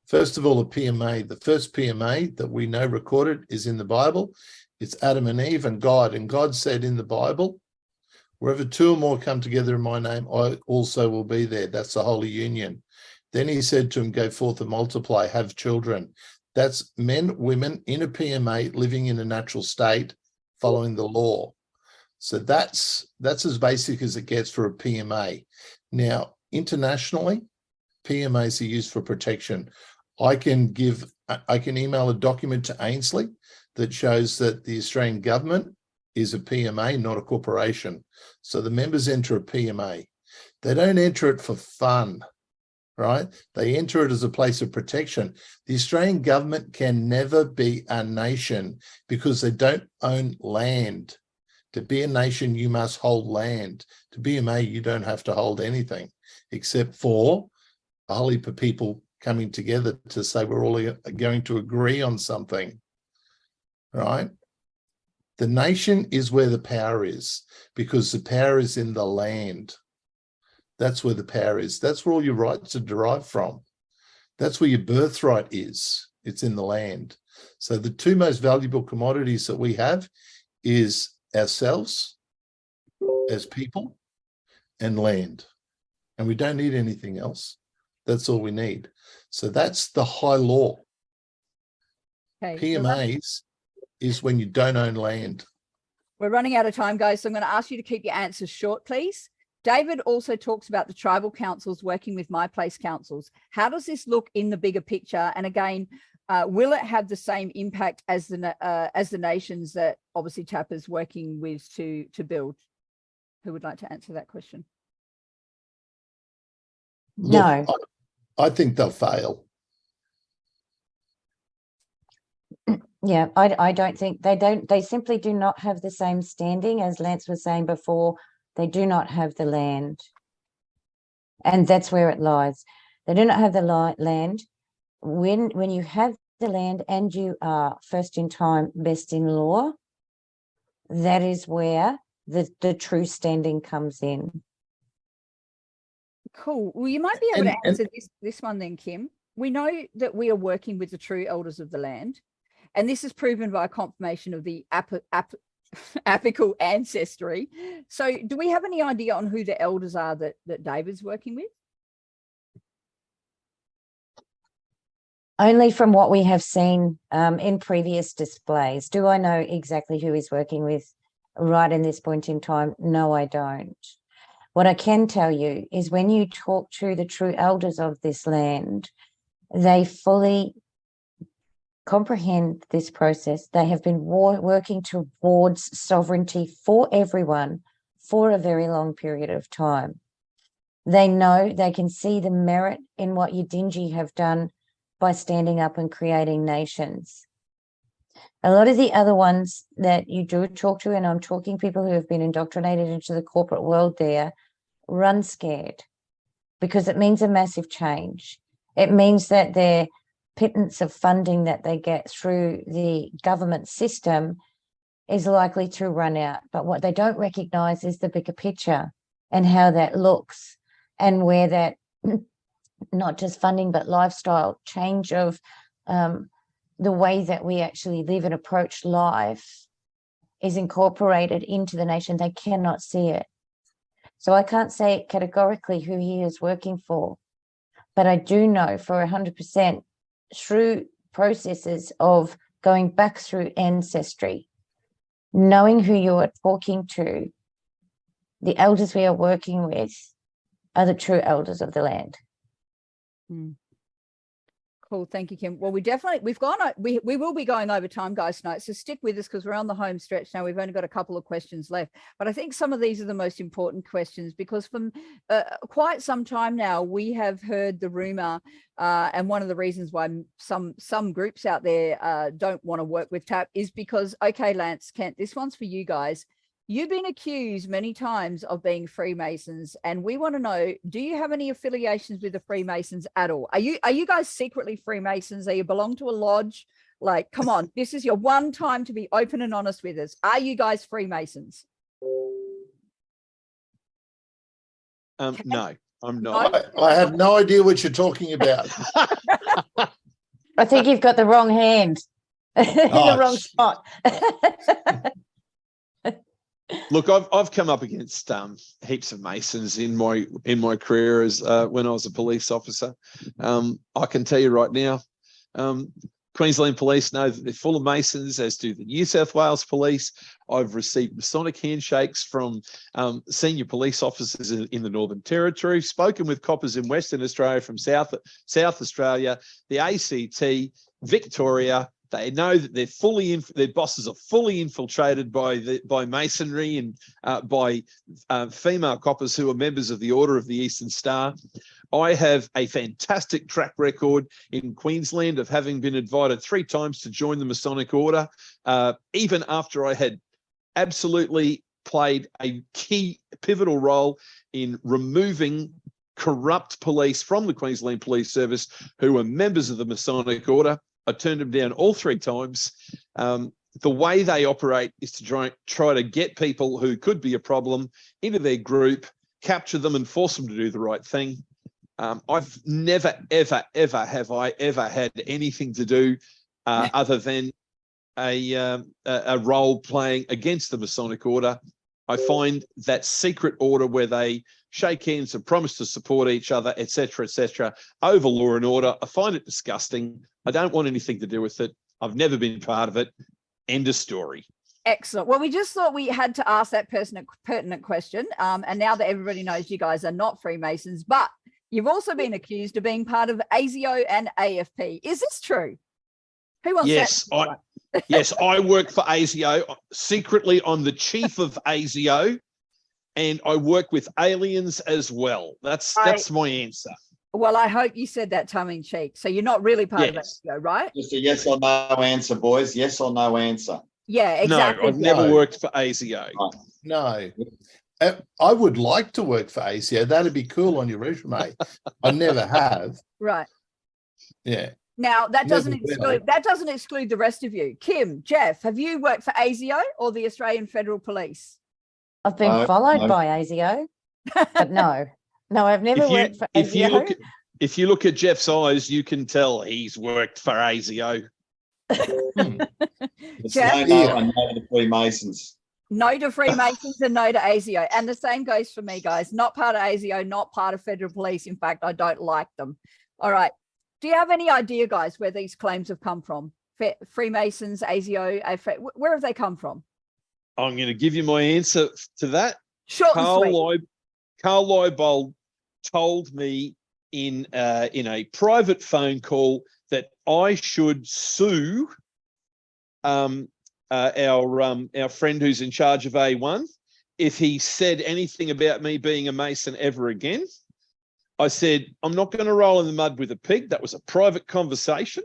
Speaker 3: first of all, the first PMA that we know recorded is in the Bible. It's Adam and Eve and God. And God said in the Bible, wherever two or more come together in my name, I also will be there. That's the Holy Union. Then he said to him, go forth and multiply, have children. That's men, women in a PMA living in a natural state, following the law. So that's as basic as it gets for a PMA. Now, internationally, PMAs are used for protection. I can email a document to Ainsley that shows that the Australian government is a PMA, not a corporation. So the members enter a PMA. They don't enter it for fun, right? They enter it as a place of protection. The Australian government can never be a nation because they don't own land. To be a nation, you must hold land. To be a PMA, you don't have to hold anything except for a whole heap of people coming together to say we're all going to agree on something, right? The nation is where the power is, because the power is in the land. That's where the power is. That's where all your rights are derived from. That's where your birthright is. It's in the land. So the two most valuable commodities that we have is ourselves as people and land. And we don't need anything else. That's all we need. So that's the high law. Okay, PMAs is when you don't own land.
Speaker 1: We're running out of time, guys, so I'm going to ask you to keep your answers short, please. David also talks about the tribal councils working with My Place councils. How does this look in the bigger picture? And again, Will it have the same impact as the nations that obviously TAP is working with to build? Who would like to answer that question?
Speaker 3: Look,
Speaker 4: No.
Speaker 3: I think they'll fail.
Speaker 4: Yeah, I don't think they simply do not have the same standing, as Lance was saying before. They do not have the land. And that's where it lies. They do not have the land. When you have the land and you are first in time, best in law, that is where the true standing comes in.
Speaker 1: Cool. Well, you might be able to
Speaker 3: And-
Speaker 1: answer this one then, Kim. We know that we are working with the true elders of the land, and this is proven by a confirmation of the apical ancestry. So do we have any idea on who the elders are that David's working with?
Speaker 4: Only from what we have seen in previous displays. Do I know exactly who he's working with right in this point in time? No, I don't. What I can tell you is when you talk to the true elders of this land, they fully comprehend this process. They have been working towards sovereignty for everyone for a very long period of time. They know, they can see the merit in what Yidinji have done by standing up and creating nations. A lot of the other ones that you do talk to, and I'm talking people who have been indoctrinated into the corporate world there, run scared because it means a massive change. It means that their pittance of funding that they get through the government system is likely to run out. But what they don't recognize is the bigger picture and how that looks, and where that not just funding, but lifestyle change of the way that we actually live and approach life is incorporated into the nation. They cannot see it. So I can't say categorically who he is working for, but I do know for 100% through processes of going back through ancestry, knowing who you are talking to, the elders we are working with are the true elders of the land.
Speaker 1: Cool. Thank you, Kim. Well, we will be going over time, guys, tonight. So stick with us because we're on the home stretch now. We've only got a couple of questions left, but I think some of these are the most important questions because from quite some time now, we have heard the rumor, and one of the reasons why some groups out there don't want to work with TAP is because, okay, Lance, Kent, this one's for you guys. You've been accused many times of being Freemasons, and we want to know, do you have any affiliations with the Freemasons at all? Are you guys secretly Freemasons? Are you belong to a lodge? Like, come on, this is your one time to be open and honest with us. Are you guys Freemasons?
Speaker 2: No, I'm not.
Speaker 3: I have no idea what you're talking about.
Speaker 4: I think you've got the wrong hand in the wrong spot.
Speaker 2: Look, I've come up against heaps of Masons in my career as when I was a police officer. I can tell you right now, Queensland Police know that they're full of Masons, as do the New South Wales Police. I've received Masonic handshakes from senior police officers in the Northern Territory, spoken with coppers in Western Australia, from South Australia, the ACT, Victoria. They know that their bosses are fully infiltrated by Masonry and by female coppers who are members of the Order of the Eastern Star. I have a fantastic track record in Queensland of having been invited 3 times to join the Masonic Order, even after I had absolutely played a key pivotal role in removing corrupt police from the Queensland Police Service who were members of the Masonic Order. I turned them down all 3 times. The way they operate is to try to get people who could be a problem into their group, capture them and force them to do the right thing. I've never, ever, ever have I ever had anything to do other than a role playing against the Masonic Order. I find that secret order where they shake hands and promise to support each other, etc., over law and order, I find it disgusting. I don't want anything to do with it. I've never been part of it. End of story.
Speaker 1: Excellent. Well, we just thought we had to ask that pertinent question. And now that everybody knows you guys are not Freemasons, but you've also been accused of being part of ASIO and AFP. Is this true? Who wants
Speaker 2: Yes,
Speaker 1: that?
Speaker 2: yes, I work for ASIO. Secretly, I'm the chief of ASIO, and I work with aliens as well. That's my answer.
Speaker 1: Well, I hope you said that tongue in cheek. So you're not really part of ASIO, right?
Speaker 5: Just a yes or no answer, boys. Yes or no answer.
Speaker 1: Yeah, exactly.
Speaker 2: No, I've never worked for ASIO.
Speaker 3: No. I would like to work for ASIO. That'd be cool on your resume. I never have.
Speaker 1: Right.
Speaker 3: Yeah.
Speaker 1: Now that
Speaker 3: Never
Speaker 1: doesn't exclude the rest of you. Kim, Jeff, have you worked for ASIO or the Australian Federal Police?
Speaker 4: I've been followed by ASIO, but no, I've never worked for ASIO.
Speaker 2: If you look at Jeff's eyes, you can tell he's worked for ASIO.
Speaker 1: Jeff?
Speaker 5: No, and no to the Freemasons.
Speaker 1: No to Freemasons and no to ASIO. And the same goes for me, guys. Not part of ASIO, not part of Federal Police. In fact, I don't like them. All right. Do you have any idea, guys, where these claims have come from? Freemasons, ASIO, where have they come from?
Speaker 2: I'm going to give you my answer to that.
Speaker 1: Short and sweet.
Speaker 2: Carl Leibold told me in a private phone call that I should sue our friend who's in charge of A1 if he said anything about me being a Mason ever again. I said, I'm not going to roll in the mud with a pig. That was a private conversation.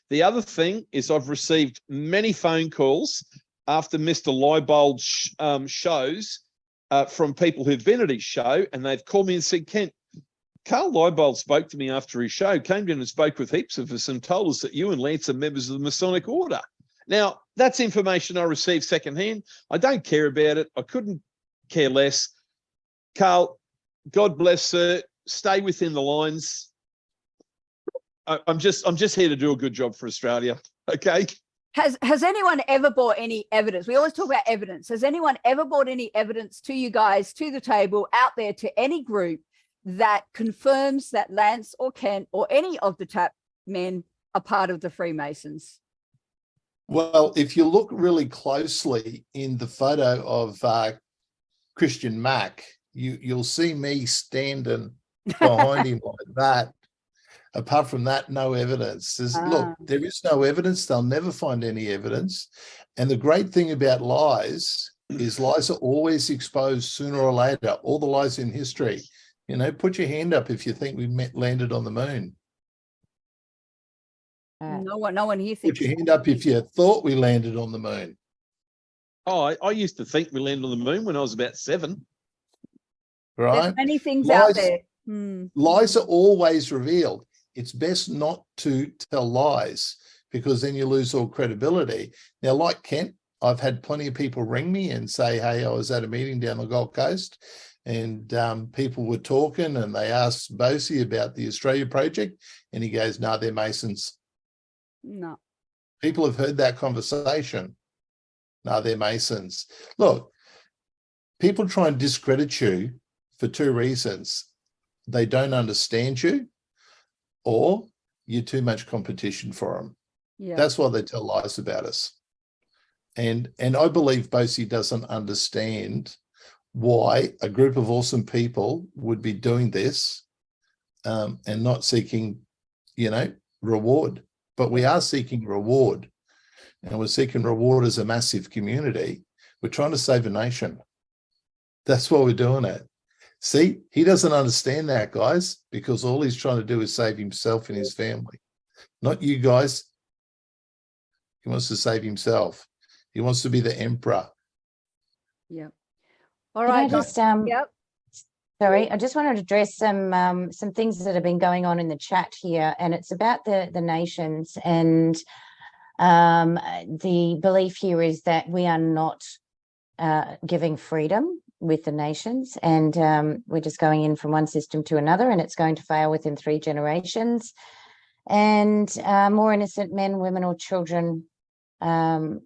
Speaker 2: The other thing is I've received many phone calls after Mr. Leibold's shows from people who've been at his show, and they've called me and said, Kent, Carl Leibold spoke to me after his show, came down and spoke with heaps of us and told us that you and Lance are members of the Masonic Order. Now, that's information I received secondhand. I don't care about it. I couldn't care less. Carl, God bless, sir. Stay within the lines. I'm just here to do a good job for Australia. Okay.
Speaker 1: Has anyone ever brought any evidence? We always talk about evidence. Has anyone ever brought any evidence to you guys, to the table, out there, to any group that confirms that Lance or Kent or any of the TAP men are part of the Freemasons?
Speaker 3: Well, if you look really closely in the photo of Christian Mack, you'll see me standing behind him like that. Apart from that, no evidence. Look, there is no evidence. They'll never find any evidence. And the great thing about lies is lies are always exposed sooner or later. All the lies in history. You know, put your hand up if you think we landed on the moon.
Speaker 1: No one here thinks.
Speaker 3: Put your hand up if you thought we landed on the moon.
Speaker 2: Oh, I used to think we landed on the moon when I was about 7.
Speaker 3: Right?
Speaker 1: There's many things out there.
Speaker 3: Lies are always revealed. It's best not to tell lies because then you lose all credibility. Now, like Kent, I've had plenty of people ring me and say, hey, I was at a meeting down the Gold Coast and people were talking and they asked Bosey about the Australia project and he goes, no, they're Masons.
Speaker 1: No.
Speaker 3: People have heard that conversation. No, they're Masons. Look, people try and discredit you for 2 reasons. They don't understand you or you're too much competition for them. Yeah. That's why they tell lies about us. And I believe Bosey doesn't understand why a group of awesome people would be doing this and not seeking, reward. But we are seeking reward. And we're seeking reward as a massive community. We're trying to save a nation. That's why we're doing it. See, he doesn't understand that, guys, because all he's trying to do is save himself and his family. Not you guys. He wants to save himself. He wants to be the emperor.
Speaker 1: Yeah. All right.
Speaker 4: Yep. Sorry, I just wanted to address some things that have been going on in the chat here, and it's about the nations. And the belief here is that we are not giving freedom with the nations, and we're just going in from one system to another, and it's going to fail within 3 generations. And more innocent men, women, or children could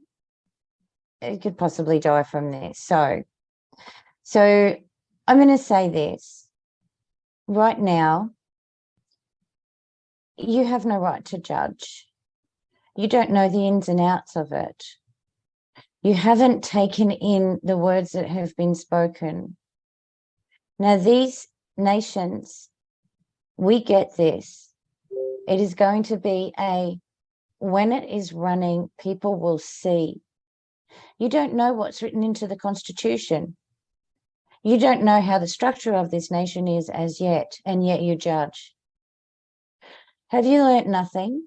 Speaker 4: possibly die from this. So I'm going to say this. Right now, you have no right to judge. You don't know the ins and outs of it. You haven't taken in the words that have been spoken. Now, these nations, we get this. It is going to be a when it is running, people will see. You don't know what's written into the Constitution. You don't know how the structure of this nation is as yet, and yet you judge. Have you learnt nothing?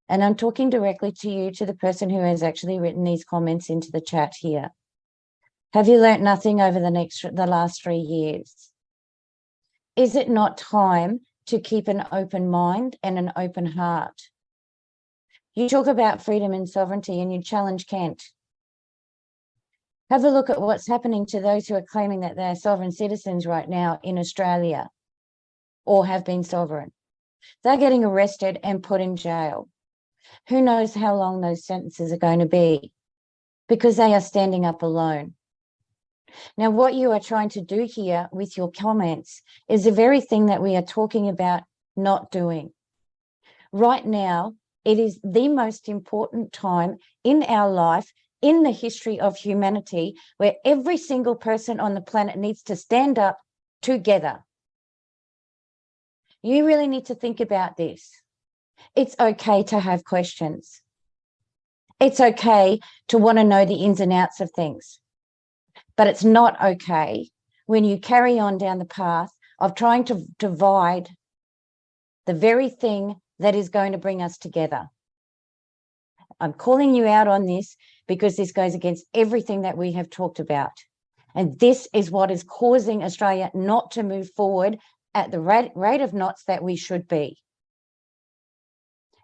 Speaker 4: And I'm talking directly to you, to the person who has actually written these comments into the chat here. Have you learnt nothing over the last 3 years? Is it not time to keep an open mind and an open heart? You talk about freedom and sovereignty and you challenge Kent. Have a look at what's happening to those who are claiming that they're sovereign citizens right now in Australia or have been sovereign. They're getting arrested and put in jail. Who knows how long those sentences are going to be, because they are standing up alone. Now, what you are trying to do here with your comments is the very thing that we are talking about not doing. Right now, it is the most important time in our life, in the history of humanity, where every single person on the planet needs to stand up together. You really need to think about this. It's okay to have questions. It's okay to want to know the ins and outs of things. But it's not okay when you carry on down the path of trying to divide the very thing that is going to bring us together. I'm calling you out on this because this goes against everything that we have talked about. And this is what is causing Australia not to move forward at the rate of knots that we should be.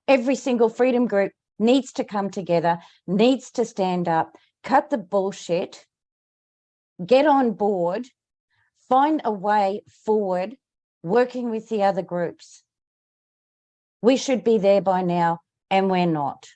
Speaker 4: Every single freedom group needs to come together, needs to stand up, cut the bullshit, get on board, find a way forward, working with the other groups. We should be there by now, and we're not.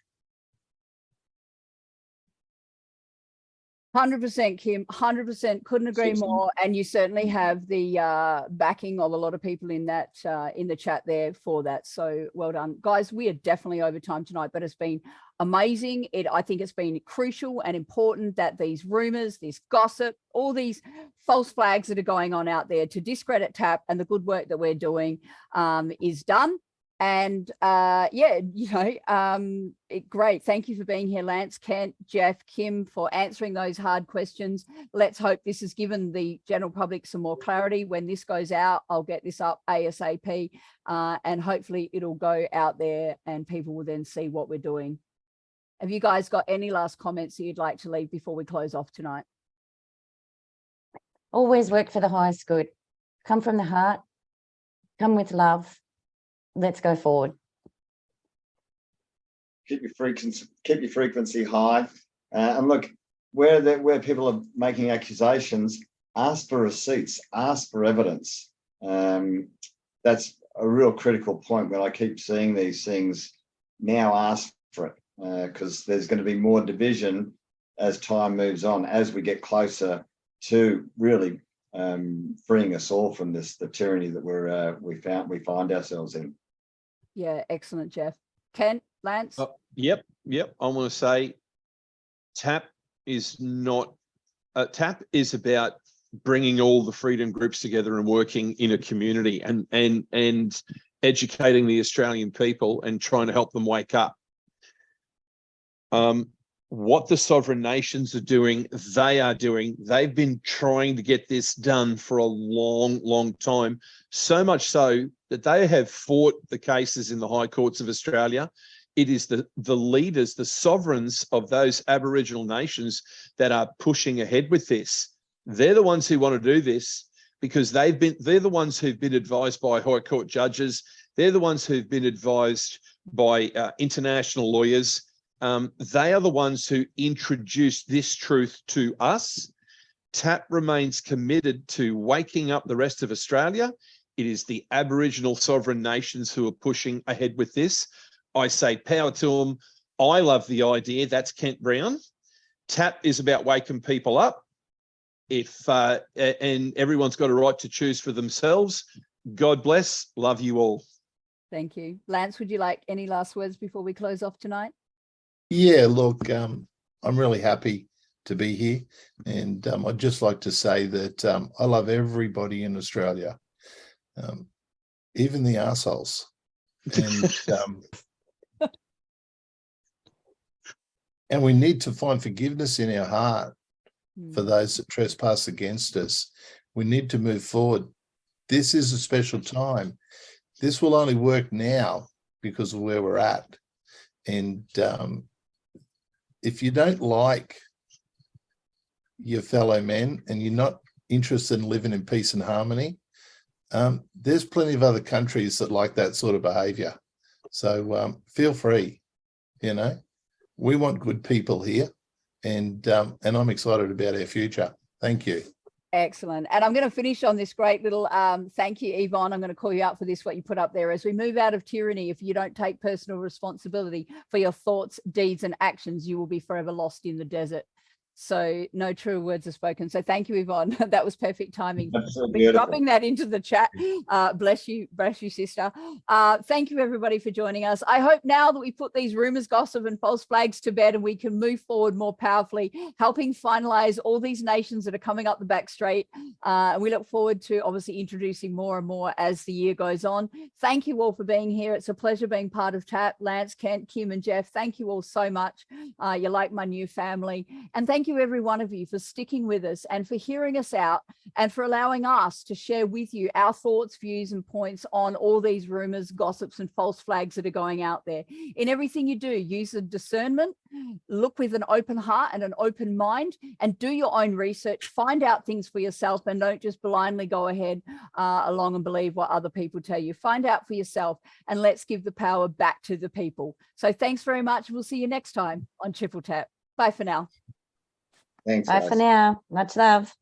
Speaker 1: 100%, Kim, 100%, couldn't agree more. And you certainly have the backing of a lot of people in that in the chat there for that. So well done. Guys, we are definitely over time tonight, but it's been amazing. I think it's been crucial and important that these rumors, this gossip, all these false flags that are going on out there to discredit TAP and the good work that we're doing is done. And yeah, you know, great. Thank you for being here, Lance, Kent, Jeff, Kim, for answering those hard questions. Let's hope this has given the general public some more clarity. When this goes out, I'll get this up ASAP, and hopefully it'll go out there and people will then see what we're doing. Have you guys got any last comments that you'd like to leave before we close off tonight?
Speaker 4: Always work for the highest good. Come from the heart, come with love. Let's go forward.
Speaker 5: Keep your frequency high, and look, where people are making accusations, ask for receipts, ask for evidence. That's a real critical point. When I keep seeing these things, now ask for it, because there's going to be more division as time moves on, as we get closer to really freeing us all from the tyranny that we find ourselves in.
Speaker 1: Yeah, excellent, Jeff. Ken, Lance?
Speaker 2: Yep. I want to say TAP is not, TAP is about bringing all the freedom groups together and working in a community and educating the Australian people and trying to help them wake up. What the sovereign nations are doing, they are doing. They've been trying to get this done for a long, long time, so much so that they have fought the cases in the high courts of Australia. It is the leaders, the sovereigns of those Aboriginal nations that are pushing ahead with this. They're the ones who want to do this because they're the ones who've been advised by high court judges. They're the ones who've been advised by international lawyers. They are the ones who introduced this truth to us. TAP remains committed to waking up the rest of Australia. It is the Aboriginal sovereign nations who are pushing ahead with this. I say power to them. I love the idea. That's Kent Brown. TAP is about waking people up. And everyone's got a right to choose for themselves. God bless. Love you all.
Speaker 1: Thank you. Lance, would you like any last words before we close off tonight?
Speaker 3: Yeah, look, I'm really happy to be here. And I'd just like to say that I love everybody in Australia, even the arseholes. And And we need to find forgiveness in our heart for
Speaker 1: Mm.
Speaker 3: those that trespass against us. We need to move forward. This is a special time. This will only work now because of where we're at. And if you don't like your fellow men and you're not interested in living in peace and harmony, there's plenty of other countries that like that sort of behavior. So feel free, you know, we want good people here, and I'm excited about our future. Thank you.
Speaker 1: Excellent. And I'm going to finish on this great little thank you, Yvonne. I'm going to call you out for this, what you put up there. As we move out of tyranny, if you don't take personal responsibility for your thoughts, deeds, and actions, you will be forever lost in the desert. So no true words are spoken. So thank you, Yvonne. That was perfect timing.
Speaker 5: Absolutely
Speaker 1: Dropping that into the chat. Bless you, sister. Thank you, everybody, for joining us. I hope now that we put these rumors, gossip, and false flags to bed, and we can move forward more powerfully, helping finalize all these nations that are coming up the back straight. We look forward to obviously introducing more and more as the year goes on. Thank you all for being here. It's a pleasure being part of TAP. Lance, Kent, Kim, and Jeff, thank you all so much. You're like my new family. And thank you, every one of you, for sticking with us and for hearing us out and for allowing us to share with you our thoughts, views, and points on all these rumors, gossips, and false flags that are going out there. In everything you do, use the discernment, look with an open heart and an open mind, and do your own research, find out things for yourself, and don't just blindly go ahead along and believe what other people tell you. Find out for yourself, and let's give the power back to the people. So thanks very much. We'll see you next time on Triple Tap. Bye for now.
Speaker 5: Thanks,
Speaker 4: Bye
Speaker 5: guys.
Speaker 4: for now. Much love.